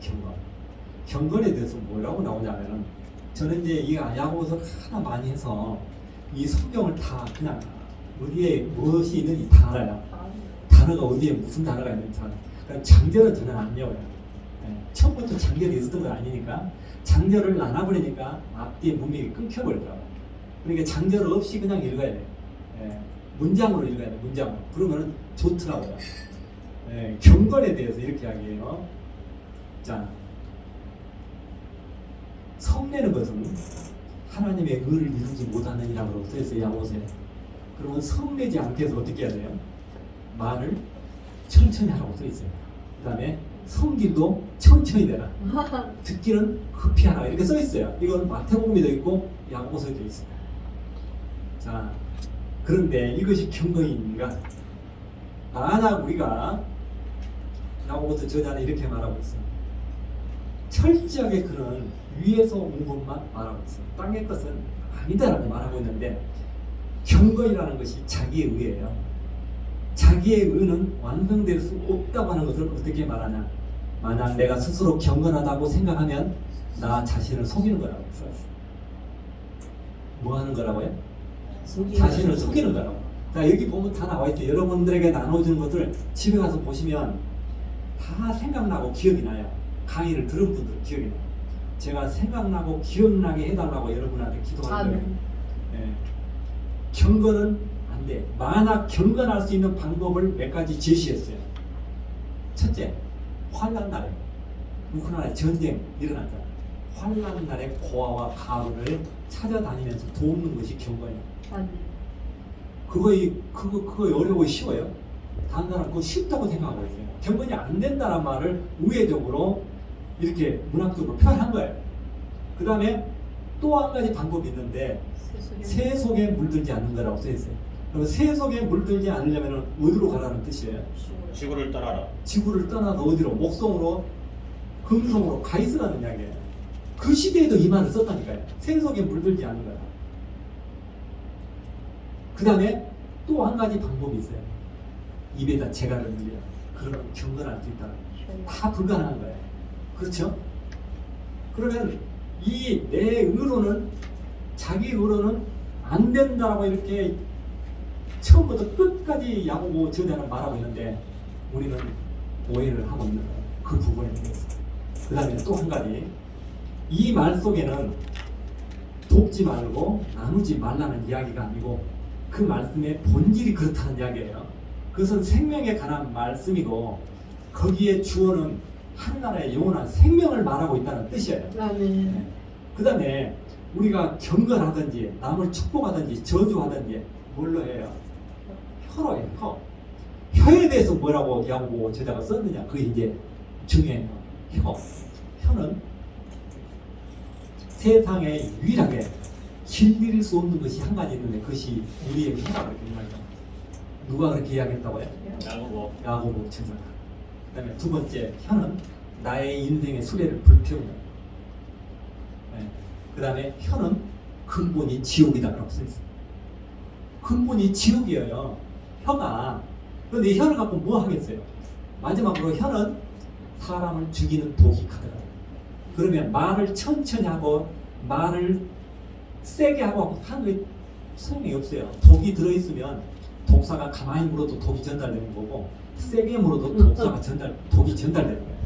경건에 대해서 뭐라고 나오냐면은, 저는 이제 이 야고보서 하나 많이 해서 이 성경을 다 그냥 어디에 무엇이 있는지 다 알아요. 단어가 어디에 무슨 단어가 있는지 다 알아요. 그러니까 장절은 저는 안 외워요. 처음부터 장절이 있었던 건 아니니까 장절을 나눠버리니까 앞뒤에 문맥이 끊겨버리더라고요. 그러니까 장절 없이 그냥 읽어야 돼요. 문장으로 읽어야 돼요. 문장으로. 그러면 좋더라고요. 경건에 대해서 이렇게 이야기해요. 자, 성내는 것은 하나님의 의를 이루지 못하는 이라고 써있어요. 야고보서에. 그러면 성내지 않게 해서 어떻게 해야 돼요? 말을 천천히 하라고 써있어요. 그 다음에 성질도 천천히 되라. 듣기는 급히 하라. 이렇게 써있어요. 이건 마태복음에도 있고 야고보서에도 있습니다. 자, 그런데 이것이 경건인가? 만약 우리가 야고보서 저자는 이렇게 말하고 있어요. 철저하게 그는 위에서 온 것만 말하고 있어요. 땅의 것은 아니다라고 말하고 있는데, 경건이라는 것이 자기의 의예요. 자기의 의는 완성될 수 없다고 하는 것을 어떻게 말하냐? 만약 내가 스스로 경건하다고 생각하면 나 자신을 속이는 거라고 써있어요. 뭐 하는 거라고요? 자신을 속이는 거라고. 자, 여기 보면 다 나와 있어요. 여러분들에게 나눠주는 것을 집에 가서 보시면 다 생각나고 기억이 나요. 강의를 들은 분들은 기억이 나요. 제가 생각나고 기억나게 해달라고 여러분한테 기도하는 거예요. 경건은 안 돼. 만약 경건할 수 있는 방법을 몇 가지 제시했어요. 첫째, 환난 날에 우크라이나 전쟁 일어났잖아요. 환난 날에 고아와 가을을 찾아다니면서 돕는 것이 경건이에요. 그거 어려워 쉬워요? 다른 사람 그거 쉽다고 생각하고 있어요. 경건이 안 된다는 말을 우회적으로 이렇게 문학적으로 표현한 거예요. 그 다음에 또 한 가지 방법이 있는데, 새 속에 물들지 않는 거라고 써있어요. 그럼 새 속에 물들지 않으려면 어디로 가라는 뜻이에요? 지구를 떠나라. 지구를 떠나서 어디로? 목성으로, 금성으로 가 있으라는 이야기예요. 그 시대에도 이 말을 썼다니까요. 새 속에 물들지 않는 거야. 그 다음에 또 한 가지 방법이 있어요. 입에다 재갈을 물려. 그러면 경건할 수 있다. 다 불가능한 거예요. 그렇죠? 그러면 이 내 의로는, 자기 의로는 안 된다라고 이렇게 처음부터 끝까지 야고보 저자는 말하고 있는데, 우리는 오해를 하고 있는 거예요. 그 부분에 대해서. 그 다음에 또 한 가지, 이 말 속에는 돕지 말고 나누지 말라는 이야기가 아니고 그 말씀의 본질이 그렇다는 이야기예요. 그것은 생명에 관한 말씀이고, 거기에 주어는 하나나라의 영원한 생명을 말하고 있다는 뜻이에요. 그 다음에 우리가 경건하든지 남을 축복하든지 저주하든지 뭘로 해요? 혀로 해요. 혀에 대해서 뭐라고 야고보 저자가 썼느냐, 그게 이제 중요해요. 혀는 세상에 유일하게 길들일 수 없는 것이 한 가지 있는데, 그것이 우리의 혀라고 이렇게 말해요. 누가 그렇게 이야기했다고요? 야고보 저자가. 그 다음에 두 번째, 혀는 나의 인생의 수레를 불태우는. 그 다음에 혀는 근본이 지옥이다 라고 써있어요. 근본이 지옥이에요, 혀가. 그런데 혀를 갖고 뭐 하겠어요? 마지막으로 혀는 사람을 죽이는 독이 크더라고요. 그러면 말을 천천히 하고 말을 세게 하고 하는 게 소용이 없어요. 독이 들어있으면 독사가 가만히 물어도 독이 전달되는 거고, 세게 물어도 독이 전달되는 거예요.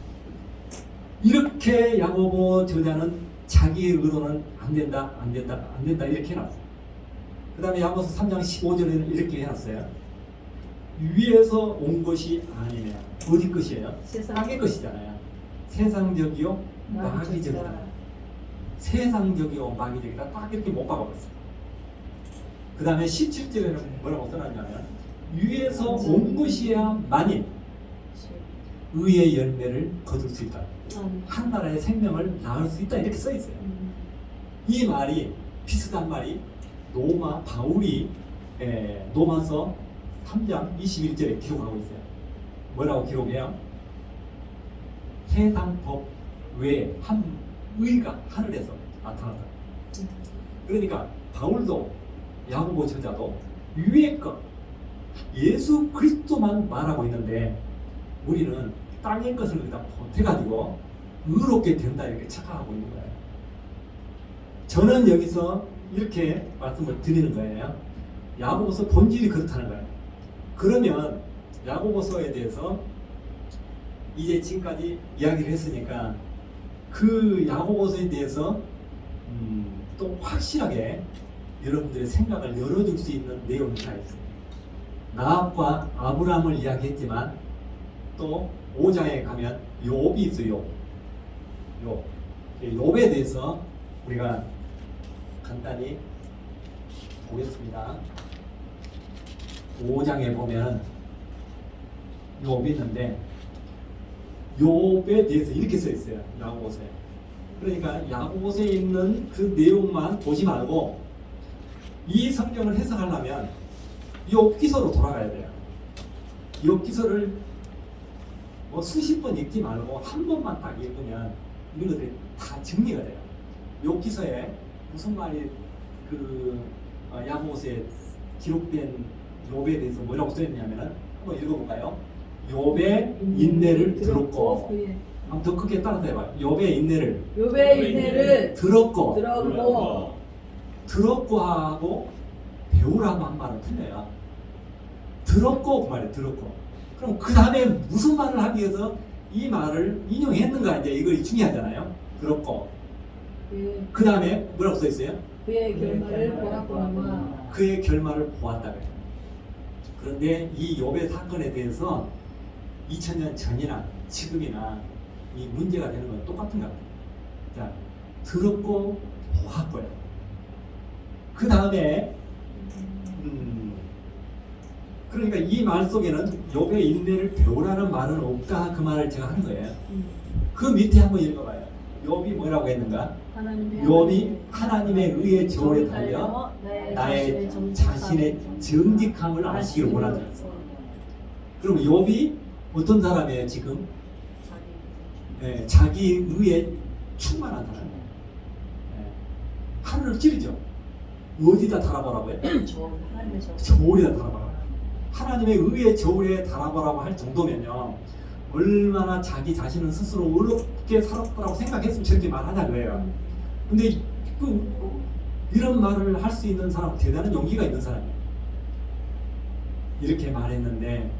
이렇게 야고보 저자는 자기의 의로는 안 된다 이렇게 해놨어요. 그 다음에 야고보서 3장 15절에는 이렇게 해놨어요. 위에서 온 것이 아니냐. 어디 것이에요? 땅의 것이잖아요. 세상적이요 마귀적이다. 세상적이요 마귀적이다. 딱 이렇게 못 박아봤어요. 그 다음에 17절에는 뭐라고 써놨냐면, 위에서 온 것이야만이 의의 열매를 거둘 수 있다. 한 나라의 생명을 낳을 수 있다. 이렇게 써 있어요. 이 말이, 비슷한 말이 바울이 로마서 3장 21절에 기록하고 있어요. 뭐라고 기록해요? 세상 법 외에 한 의가 하늘에서 나타났다. 그러니까 바울도 야고보 저자도 위의 것 예수 그리스도만 말하고 있는데 우리는 땅의 것을 여기다 보태가지고 의롭게 된다 이렇게 착각하고 있는 거예요. 저는 여기서 이렇게 말씀을 드리는 거예요. 야고보서 본질이 그렇다는 거예요. 그러면 야고보서에 대해서 이제 지금까지 이야기를 했으니까 그 야고보서에 대해서 또 확실하게 여러분들의 생각을 열어줄 수 있는 내용이 하나 있습니다. 나합과 아브라함을 이야기했지만 또 5장에 가면 욥이 있어요. 욥에 대해서 우리가 간단히 보겠습니다. 5장에 보면 욥이 있는데 욥에 대해서 이렇게 써 있어요. 야고보서에. 그러니까 야고보서에 있는 그 내용만 보지 말고 이 성경을 해석하려면 욥기서로 돌아가야 돼요. 욥기서를 뭐 수십 번 읽지 말고 한 번만 딱 읽으면 이런 것들이 다 정리가 돼요. 욥기서에 무슨 말이 그 야고보서에 기록된 욥에 대해서 뭐라고 써있냐면은 한번 읽어볼까요? 욥의 인내를 들었고 한번 더 크게 따라서 해봐요. 욥의 인내를 들었고 들었고 하고 배우라고 한 말은 틀려요. 들었고 그 말이에요. 들었고 그럼 그 다음에 무슨 말을 하기 위해서 이 말을 인용했는가 이제 이거 중요하잖아요. 들었고 그 다음에 뭐라고 써 있어요? 그의 결말을 보았고 그의 결말을 보았다. 그런데 이 욥의 사건에 대해서 2000년 전이나 지금이나 이 문제가 되는 건 똑같은 것 같아요. 자, 들었고 보았고요. 그 다음에 그러니까 이 말 속에는 욥의 인내를 배우라는 말은 없다 그 말을 제가 하는 거예요. 그 밑에 한번 읽어봐요. 욥이 뭐라고 했는가? 욥이 하나님의 의의 저울에 달려 나의 자신의 정직함을 아시기를 원한다. 그럼 욥이 어떤 사람이에요 지금? 네, 자기 의에 충만한 사람이에요. 네. 하늘을 찌르죠. 어디다 달아보라고요? 저울에다 달아보라고. 하나님의 의의 저울에 달아보라고 할 정도면요 얼마나 자기 자신은 스스로 어렵게 살았다고 생각했으면 저렇게 말하냐 그래요. 근데 이런 말을 할 수 있는 사람 대단한 용기가 있는 사람이에요. 이렇게 말했는데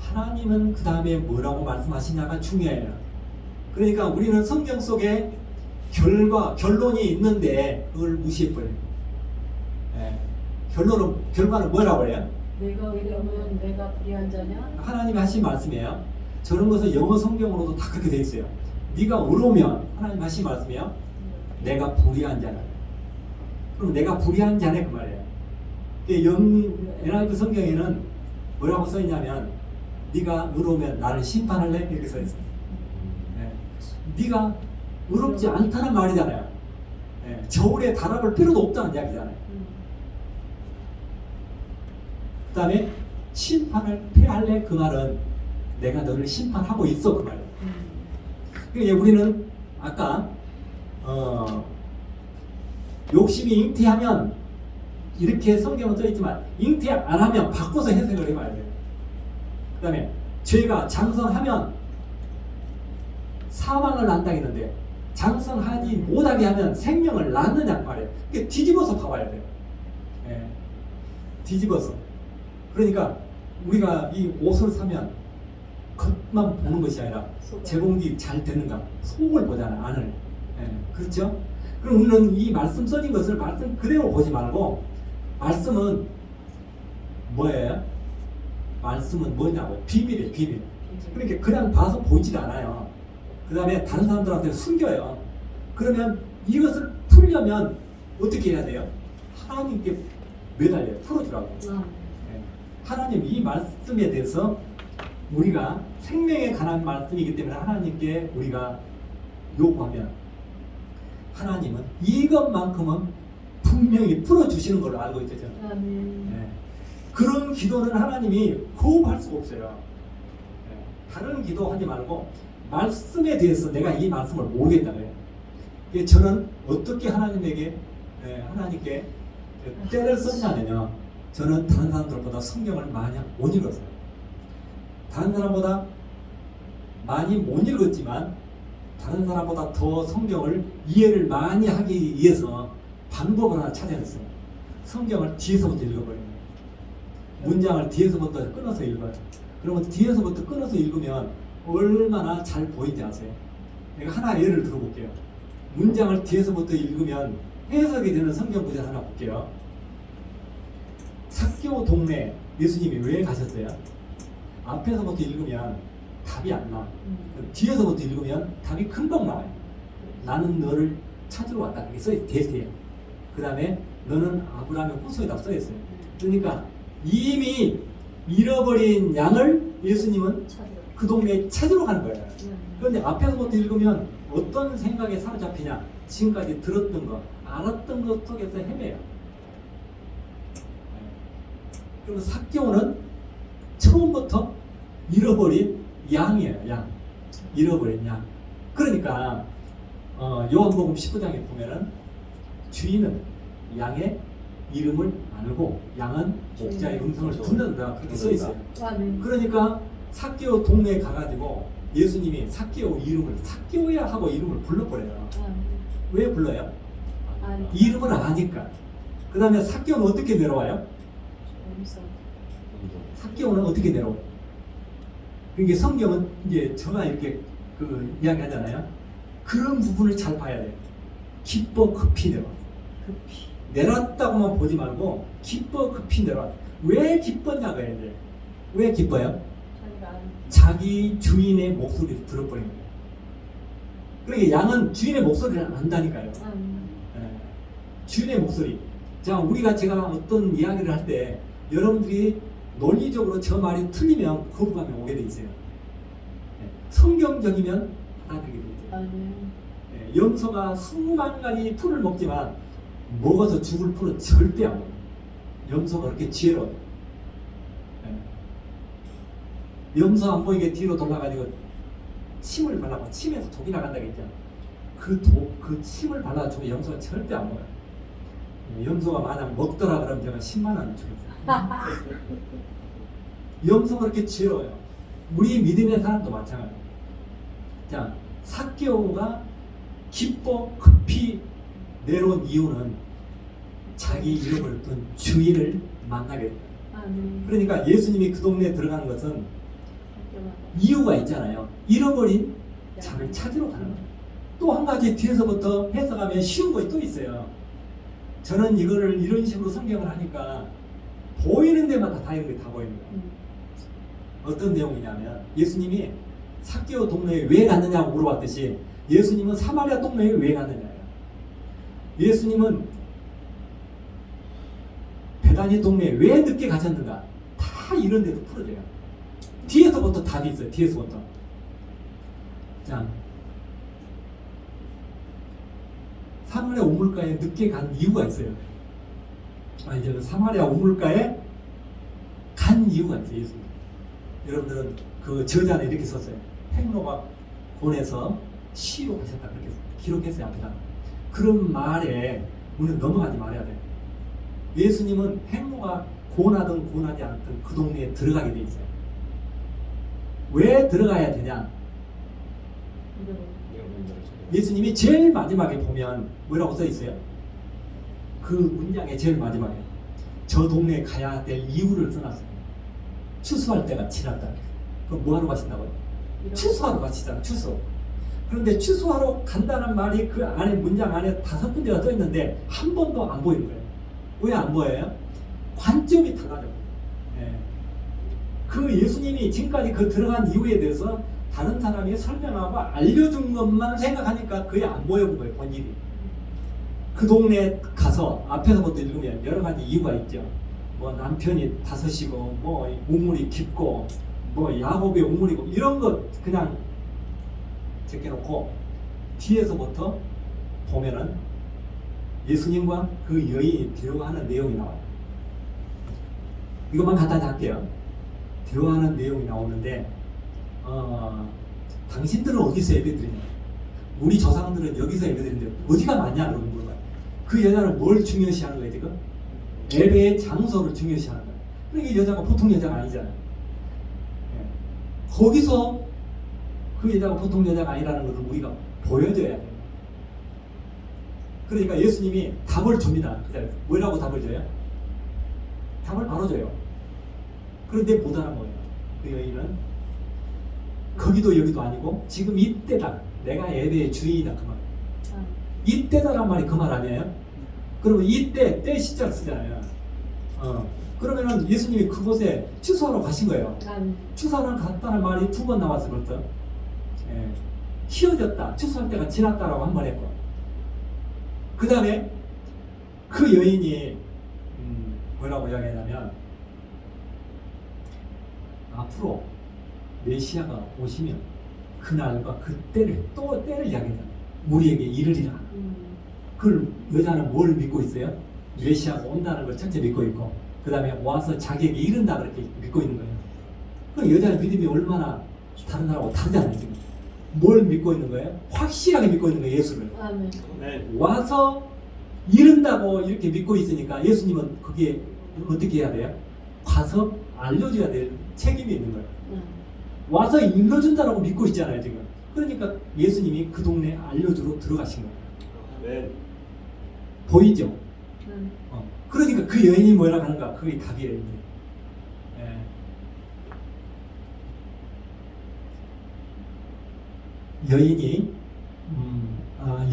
하나님은 그 다음에 뭐라고 말씀하시냐가 중요해요. 그러니까 우리는 성경 속에 결론이 있는데 그걸 무시해버려요. 네. 결과는 뭐라고 해요? 내가 의로면 내가 불의한 자냐? 하나님이 하신 말씀이에요. 저런 것은 영어 성경으로도 다 그렇게 돼 있어요. 네가 의로우면 하나님 하신 말씀이에요. 내가 불의한 자냐. 그럼 내가 불의한 자네 그 말이에요. NIV 성경에는 뭐라고 써 있냐면 네가 의로우면 나를 심판할래? 이렇게 써 있어요. 네. 네가 의롭지 않다는 말이잖아요. 네. 저울에 달아볼 필요도 없다는 이야기잖아요. 그 다음에 심판을 피할래? 그 말은 내가 너를 심판하고 있어 그 말이에요. 그러니까 우리는 아까 욕심이 잉태하면 이렇게 성경은 써있지만 잉태 안 하면 바꿔서 해석을 해봐야 돼요. 그 다음에 죄가 장성하면 사망을 낳는다 했는데 장성하지 못하게 하면 생명을 낳느냐 말이에요. 그러니까 뒤집어서 봐봐야 돼요. 네. 뒤집어서. 그러니까 우리가 이 옷을 사면 겉만 보는 것이 아니라 제공이 잘 되는가 속을 보잖아요. 안을. 네. 그렇죠? 그럼 우리는 이 말씀 써진 것을 말씀 그대로 보지 말고 말씀은 뭐예요? 말씀은 뭐냐고? 비밀이에요. 비밀. 그러니까 그냥 봐서 보이지 않아요. 그 다음에 다른 사람들한테 숨겨요. 그러면 이것을 풀려면 어떻게 해야 돼요? 하나님께 매달려요. 풀어주라고. 네. 하나님 이 말씀에 대해서 우리가 생명에 관한 말씀이기 때문에 하나님께 우리가 요구하면 하나님은 이것만큼은 분명히 풀어주시는 걸로 알고 있죠. 저는. 네. 그런 기도는 하나님이 거부할 수가 없어요. 다른 기도하지 말고 말씀에 대해서 내가 이 말씀을 모르겠다 그래요. 저는 어떻게 하나님께 때를 썼냐면요. 저는 다른 사람들보다 성경을 많이 못 읽었어요. 다른 사람보다 많이 못 읽었지만 다른 사람보다 더 성경을 이해를 많이 하기 위해서 방법을 하나 찾아냈어요. 성경을 뒤에서부터 읽어버려요. 문장을 뒤에서부터 끊어서 읽어요. 그러면 뒤에서부터 끊어서 읽으면 얼마나 잘 보이는지 아세요? 내가 하나 예를 들어볼게요. 문장을 뒤에서부터 읽으면 해석이 되는 성경 구절 하나 볼게요. 삭개오 동네 예수님이 왜 가셨어요? 앞에서부터 읽으면 답이 안 나와요. 뒤에서부터 읽으면 답이 금방 나와요. 나는 너를 찾으러 왔다. 그렇게 써있어요. 그 다음에 너는 아브라함의 후손이다 써있어요. 그러니까 이미 잃어버린 양을 예수님은 그 동네에 찾으러 가는 거예요. 그런데 앞에서부터 읽으면 어떤 생각에 사로잡히냐? 지금까지 들었던 것, 알았던 것 속에서 헤매요. 그리고 삭개오는 처음부터 잃어버린 양이에요. 양. 잃어버린 양. 그러니까 요한복음 19장에 보면은 주인은 양의 이름을 알고 양은 목자의 음성을 듣는다 그렇게 써 있어요. 그러니까 삭개오 동네에 가가지고 예수님이 삭개오 이름을 삭개오야 하고 이름을 불러버려요. 왜 불러요? 이름을 아니까. 그 다음에 삭개오는 어떻게 내려와요? 삭개오는 어떻게 내려와요? 그러니까 성경은 이제 저가 이렇게 그 이야기하잖아요. 그런 부분을 잘 봐야 돼요. 기뻐 급히 내려와. 내렸다고만 보지 말고 기뻐 급히 내려와. 왜 기뻤냐고 해야 돼. 왜 기뻐요? 자기 주인의 목소리를 들어버린 거예요. 그러니까 양은 주인의 목소리를 안다니까요. 주인의 목소리. 자, 제가 어떤 이야기를 할 때 여러분들이 논리적으로 저 말이 틀리면 거부감이 오게 돼 있어요. 성경적이면 받아들이게 돼 있어요. 염소가 수만 가지 풀을 먹지만 먹어서 죽을 풀은 절대 안 먹어요. 염소가 그렇게 지혜로워요. 염소 안 보이게 뒤로 돌아가지고 침을 발라봐. 침에서 독이 나간다고 했잖아. 그 침을 발라주면 염소가 절대 안 먹어요. 염소가 만약 먹더라 그러면 제가 10만 원 주겠어요. 염소가 그렇게 지혜로워요. 우리 믿음의 사람도 마찬가지예요. 자, 삭개오가 기뻐 급히 내려온 이유는 자기 잃어버렸던 주인을 만나게 됐다. 그러니까 예수님이 그 동네에 들어간 것은 이유가 있잖아요. 잃어버린 자를 찾으러 가는 거예요. 또 한 가지 뒤에서부터 해석하면 쉬운 것이 또 있어요. 저는 이거를 이런 식으로 성경을 하니까 보이는 데마다 다 이런 게 다 보이는 거예요. 어떤 내용이냐면 예수님이 삭개오 동네에 왜 갔느냐고 물어봤듯이 예수님은 사마리아 동네에 왜 갔느냐예요. 예수님은 베다니 동네에 왜 늦게 가셨는가 다 이런 데도 풀어져요. 뒤에서부터 답이 있어요. 뒤에서부터. 자, 사마리아 우물가에 늦게 간 이유가 있어요. 이제 사마리아 우물가에 간 이유가 있어요. 예수님. 여러분들은 그 저자는 이렇게 썼어요. 행로가 곤에서 시로 가셨다 그렇게 기록했어요. 앞에다. 그런 말에 우리는 넘어가지 말아야 돼요. 예수님은 행로가 곤하든 곤하지 않든 그 동네에 들어가게 돼 있어요. 왜 들어가야 되냐? 예수님이 제일 마지막에 보면 뭐라고 써 있어요? 그 문장의 제일 마지막에 저 동네에 가야 될 이유를 써놨어요. 추수할 때가 지났다. 그럼 뭐하러 가신다고요? 추수하러 가시잖아. 추수. 그런데 추수하러 간다는 말이 그 안에 문장 안에 5군데가 써 있는데 한 번도 안 보이는 거예요. 왜 안 보여요? 관점이 달라져요. 그 예수님이 지금까지 그 들어간 이유에 대해서 다른 사람이 설명하고 알려준 것만 생각하니까 그게 안 보여본 거예요. 본질이. 그 동네에 가서 앞에서부터 읽으면 여러 가지 이유가 있죠. 뭐 남편이 5이고 뭐 우물이 깊고 뭐 야곱의 우물이고 이런 것 그냥 제껴놓고 뒤에서부터 보면은 예수님과 그 여인이 대화하는 내용이 나와요. 이것만 간단히 할게요. 대화하는 내용이 나오는데 당신들은 어디서 예배드리냐? 우리 조상들은 여기서 예배드리는데 어디가 맞냐? 그러고 물어봐요. 그 여자는 뭘 중요시하는 거예요 지금? 예배의 장소를 중요시하는 거예요. 그러니까 이 여자가 보통 여자가 아니잖아요. 예. 거기서 그 여자가 보통 여자가 아니라는 것을 우리가 보여줘야 돼요. 그러니까 예수님이 답을 줍니다. 그 자리에서. 뭐라고 답을 줘요? 답을 바로 줘요. 그런데 못 알아먹어요. 그 여인은 거기도 여기도 아니고 지금 이때다. 내가 예배의 주인이다. 그 말. 이때다란 말이 그 말 아니에요? 그러면 이때, 때 시자를 쓰잖아요. 그러면은 예수님이 그곳에 추수하러 가신 거예요. 추수하러 갔다는 말이 2번 나와서 그렇죠. 예. 희어졌다. 추수할 때가 지났다라고 한 번 했고. 그 다음에 그 여인이 뭐라고 이야기하냐면 앞으로 메시아가 오시면 그날과 그때를 또 때를 이야기합니다. 우리에게 이르리라. 그 여자는 뭘 믿고 있어요? 메시아가 온다는 걸 첫째 믿고 있고 그 다음에 와서 자기에게 이른다 그렇게 믿고 있는 거예요. 그 여자의 믿음이 얼마나 다른 사람하고 다르잖아요. 지금 뭘 믿고 있는 거예요? 확실하게 믿고 있는 거예요. 예수를. 아멘. 네. 와서 이른다고 이렇게 믿고 있으니까 예수님은 그게 어떻게 해야 돼요? 가서 알려줘야 될 책임이 있는 거예요. 와서 일러준다라고 믿고 있잖아요 지금. 그러니까 예수님이 그 동네에 알려주러 들어가신 거예요. 아멘. 보이죠? 그러니까 그 여인이 뭐라고 하는가? 그게 답이에요. 이제.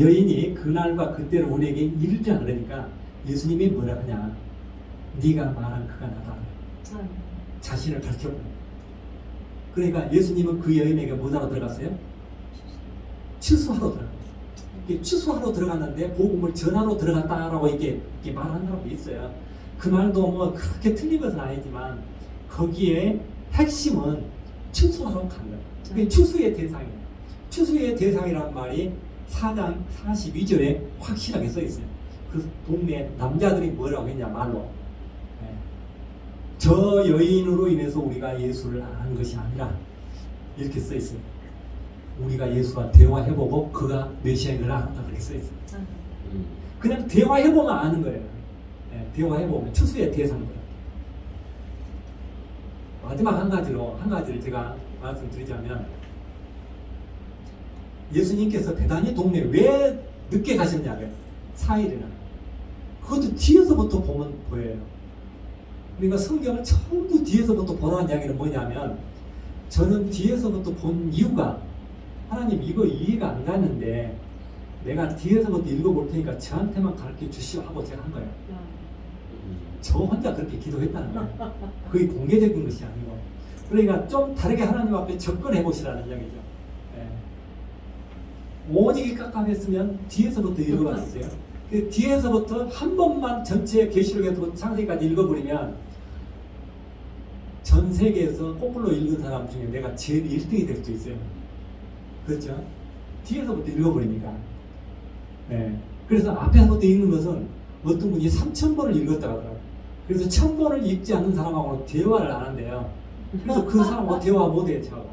여인이 그날과 그때를 우리에게 이르자 그러니까 예수님이 뭐라 하냐? 네가 말한 그가 나다. 자신을 밝혔고. 그러니까 예수님은 그 여인에게 뭐하러 들어갔어요? 추수하러 들어갔어요. 추수하러 들어갔는데 복음을 전하러 들어갔다라고 이렇게 말하는 사람도 있어요. 그 말도 뭐 그렇게 틀린 것은 아니지만 거기에 핵심은 추수하러 간 거예요. 그게 추수의 대상이에요. 추수의 대상이라는 말이 4장 42절에 확실하게 써 있어요. 그 동네 남자들이 뭐라고 했냐 말로. 저 여인으로 인해서 우리가 예수를 아는 것이 아니라 이렇게 써 있어요. 우리가 예수와 대화해보고 그가 메시아인 걸 알았다 그렇게 써 있어요. 그냥 대화해보면 아는 거예요. 대화해보면 추수의 대상인 거예요. 마지막 한 가지를 제가 말씀드리자면 예수님께서 베다니 동네에 왜 늦게 가셨냐고요. 4일이나. 그것도 뒤에서부터 보면 보여요. 그러니까 성경을 처음부터 뒤에서부터 보라는 이야기는 뭐냐면 저는 뒤에서부터 본 이유가 하나님 이거 이해가 안 가는데 내가 뒤에서부터 읽어볼 테니까 저한테만 가르쳐 주시오 하고 제가 한 거예요. 저 혼자 그렇게 기도했다는 거예요. 그게 공개적인 것이 아니고. 그러니까 좀 다르게 하나님 앞에 접근해 보시라는 이야기죠. 오직이 깝깝했으면 뒤에서부터 읽어봤어요. 그 뒤에서부터 한 번만 전체 계시록에서부터 창세기까지 읽어버리면 전 세계에서 거꾸로 읽은 사람 중에 내가 제일 1등이 될 수 있어요. 그렇죠? 뒤에서부터 읽어버리니까. 그래서 앞에서부터 읽는 것은 어떤 분이 3,000번을 읽었다고 하더라고요. 그래서 1,000번을 읽지 않는 사람하고는 대화를 안 한대요. 그래서 그 사람하고 대화 못해요, 저하고.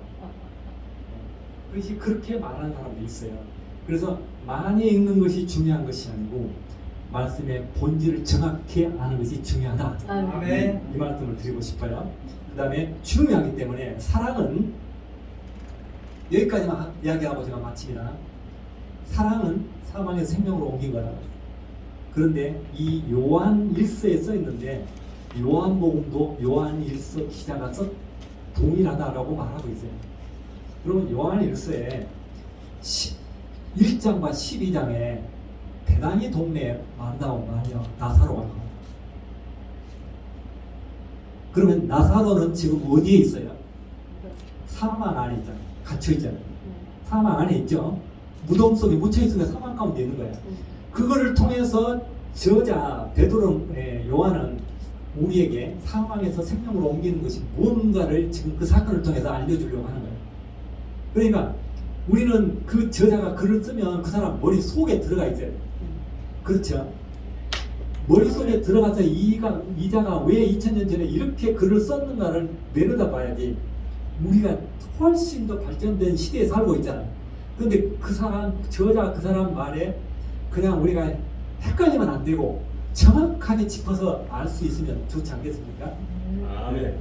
그것이 그렇게 말하는 사람도 있어요. 그래서 많이 읽는 것이 중요한 것이 아니고 말씀의 본질을 정확히 아는 것이 중요하다. 아멘. 이 말씀을 드리고 싶어요. 그 다음에 중요하기 때문에 사랑은 여기까지만 이야기하고 제가 마칩니다. 사랑은 사망에서 생명으로 옮긴 거라. 그런데 이 요한 1서에 써 있는데 요한복음도 요한 1서 기자가 동일하다라고 말하고 있어요. 그러면 요한 1서에 1장과 12장에 베다니 동네에 말다운 말이요 나사로가 나와요. 그러면 나사로는 지금 어디에 있어요? 사망 안에 있잖아요. 갇혀 있잖아요. 사망 안에 있죠. 무덤 속에 묻혀 있으면 사망 가운데 있는 거예요. 그거를 통해서 저자 베드로 요한은 우리에게 사망에서 생명으로 옮기는 것이 뭔가를 지금 그 사건을 통해서 알려주려고 하는 거예요. 그러니까 우리는 그 저자가 글을 쓰면 그 사람 머릿속에 들어가 있어요. 그렇죠? 머릿속에 들어가서 이 자가 왜 2000년 전에 이렇게 글을 썼는가를 내려다 봐야지 우리가 훨씬 더 발전된 시대에 살고 있잖아요. 근데 그 사람, 저자 그 사람 말에 그냥 우리가 헷갈리면 안 되고 정확하게 짚어서 알 수 있으면 좋지 않겠습니까? 아멘.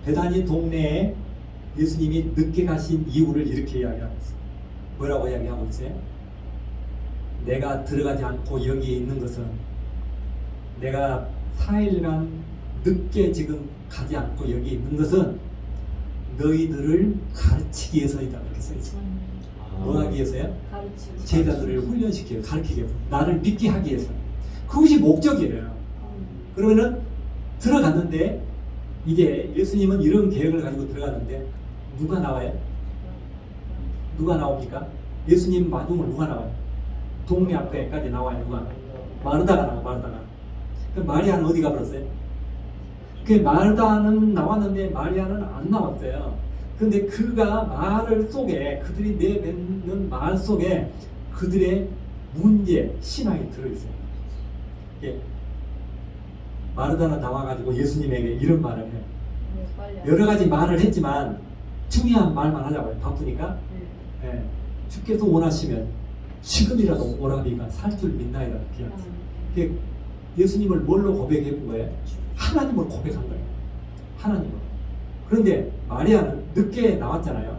베다니 동네에 예수님이 늦게 가신 이유를 이렇게 이야기하고 있어요. 뭐라고 이야기하고 있어요? 내가 들어가지 않고 여기에 있는 것은 내가 4일간 늦게 지금 가지 않고 여기 있는 것은 너희들을 가르치기 위해서이다. 이렇게 써 있어요. 뭐 하기 위해서요? 가르치고 제자들을 훈련시키고 가르치기 위해서, 나를 믿게 하기 위해서. 그것이 목적이에요. 그러면은 들어갔는데 이제 예수님은 이런 계획을 가지고 들어갔는데 누가 나와요? 누가 나옵니까? 예수님 마중을 누가 나와요? 동네 앞에까지 나와요. 누가? 마르다가 나와. 마르다가. 그 마리아는 어디 가버렸어요? 그 마르다는 나왔는데 마리아는 안 나왔어요. 근데 그가 말 속에, 그들이 내뱉는 말 속에 그들의 문제, 신앙이 들어있어요. 예. 마르다는 나와가지고 예수님에게 이런 말을 해요. 여러 가지 말을 했지만 중요한 말만 하자고요. 바쁘니까. 예. 주께서 원하시면 지금이라도 오라비가 살 줄 믿나이다. 이렇게 해요. 예수님을 뭘로 고백해 본 거예요? 하나님을 고백한 거예요. 하나님을. 그런데 마리아는 늦게 나왔잖아요.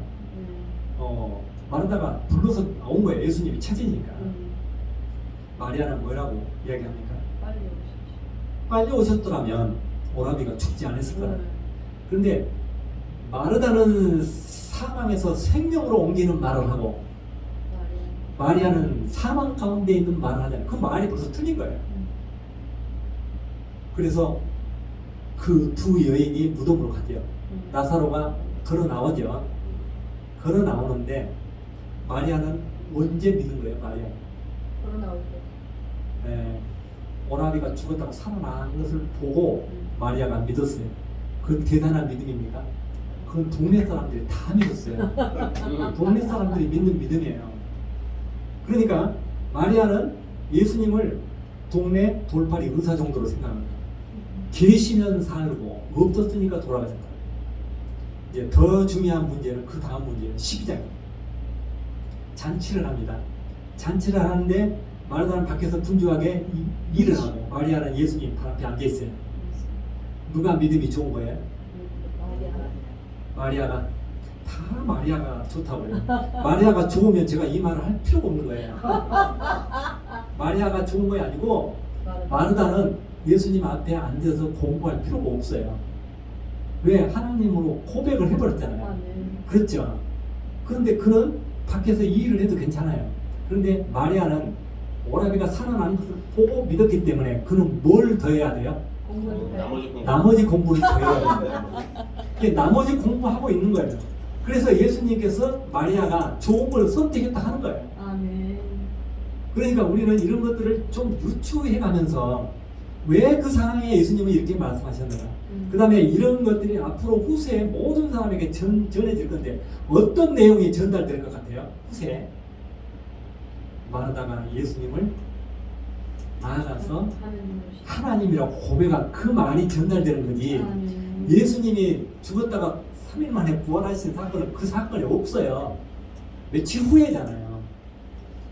마르다가 불러서 나온 거예요. 예수님이 찾으니까. 마리아는 뭐라고 이야기합니까? 빨리 오셨더라면 오라비가 죽지 않았을 거라. 그런데 마르다는 사망에서 생명으로 옮기는 말을 하고 마리아는 사망 가운데 있는 말을 하잖아요. 그 말이 벌써 틀린 거예요. 그래서 그 두 여인이 무덤으로 가죠. 나사로가 걸어 나오죠. 걸어 나오는데 마리아는 언제 믿은 거예요? 마리아. 걸어 나올 때. 네, 오라비가 죽었다고 살아난 것을 보고 마리아가 믿었어요. 그 대단한 믿음입니까? 그건 동네 사람들이 다 믿었어요. 동네 사람들이 믿는 믿음이에요. 그러니까 마리아는 예수님을 동네 돌팔이 의사 정도로 생각합니다. 계시면 살고 없었으니까 돌아가신 거예요. 이제 더 중요한 문제는 그 다음 문제는 12장입니다. 잔치를 합니다. 잔치를 하는데 마르다는 밖에서 분주하게 일을 하고 마리아는 예수님 발 앞에 앉아 있어요. 누가 믿음이 좋은 거예요? 마리아가. 다 마리아가 좋다고요. 마리아가 좋으면 제가 이 말을 할 필요가 없는 거예요. 마리아가 좋은 거 아니고 마르다는 예수님 앞에 앉아서 공부할 필요가 없어요. 왜? 하나님으로 고백을 해버렸잖아요. 그렇죠. 그런데 그는 밖에서 이 일을 해도 괜찮아요. 그런데 마리아는 오라비가 살아난 것을 보고 믿었기 때문에 그는 뭘 더 해야 돼요? 나머지 공부를 더 해야 돼요. 나머지 공부하고 있는 거예요. 그래서 예수님께서 마리아가 좋은 걸 선택했다 하는 거예요. 아멘. 그러니까 우리는 이런 것들을 좀 유추해 가면서 왜 그 상황에 예수님은 이렇게 말씀하셨는가? 그 다음에 이런 것들이 앞으로 후세에 모든 사람에게 전해질 건데 어떤 내용이 전달될 것 같아요? 후세에 마르다가 예수님을 나아가서 하나님이라고 고백한 그 말이 전달되는 거지. 예수님이 죽었다가 3일 만에 부활하신 사건은 그 사건이 없어요. 며칠 후에잖아요.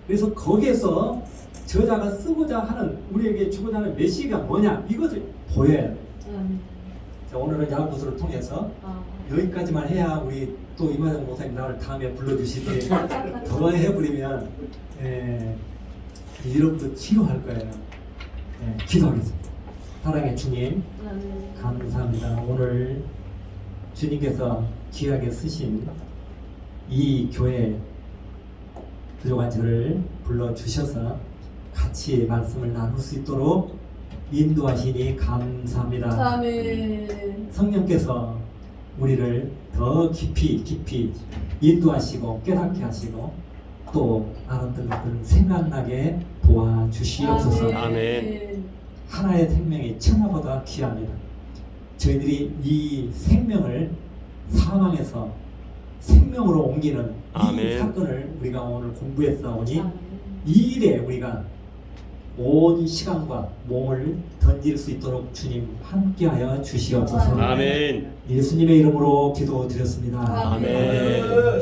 그래서 거기에서 저자가 쓰고자 하는, 우리에게 주고자 하는 메시지가 뭐냐, 이것을 보여야 돼요. 자, 오늘은 야고보서를 통해서 여기까지만 해야 우리 또 이만영 목사님 나를 다음에 불러주시지 더 해버리면 여러분도 치료할 거예요. 기도하겠습니다. 사랑의 주님, 감사합니다. 오늘 주님께서 귀하게 쓰신 이 교회 부족한 저를 불러주셔서 같이 말씀을 나눌 수 있도록 인도하시니 감사합니다. 아멘. 성령께서 우리를 더 깊이 인도하시고 깨닫게 하시고 또 알았던 것들을 생각나게 도와주시옵소서. 아멘. 하나의 생명이 천하보다 귀합니다. 저희들이 이 생명을 사망에서 생명으로 옮기는 이 아멘. 사건을 우리가 오늘 공부했사오니 이 일에 우리가 온 시간과 몸을 던질 수 있도록 주님 함께하여 주시옵소서. 아멘. 예수님의 이름으로 기도드렸습니다. 아멘. 아멘.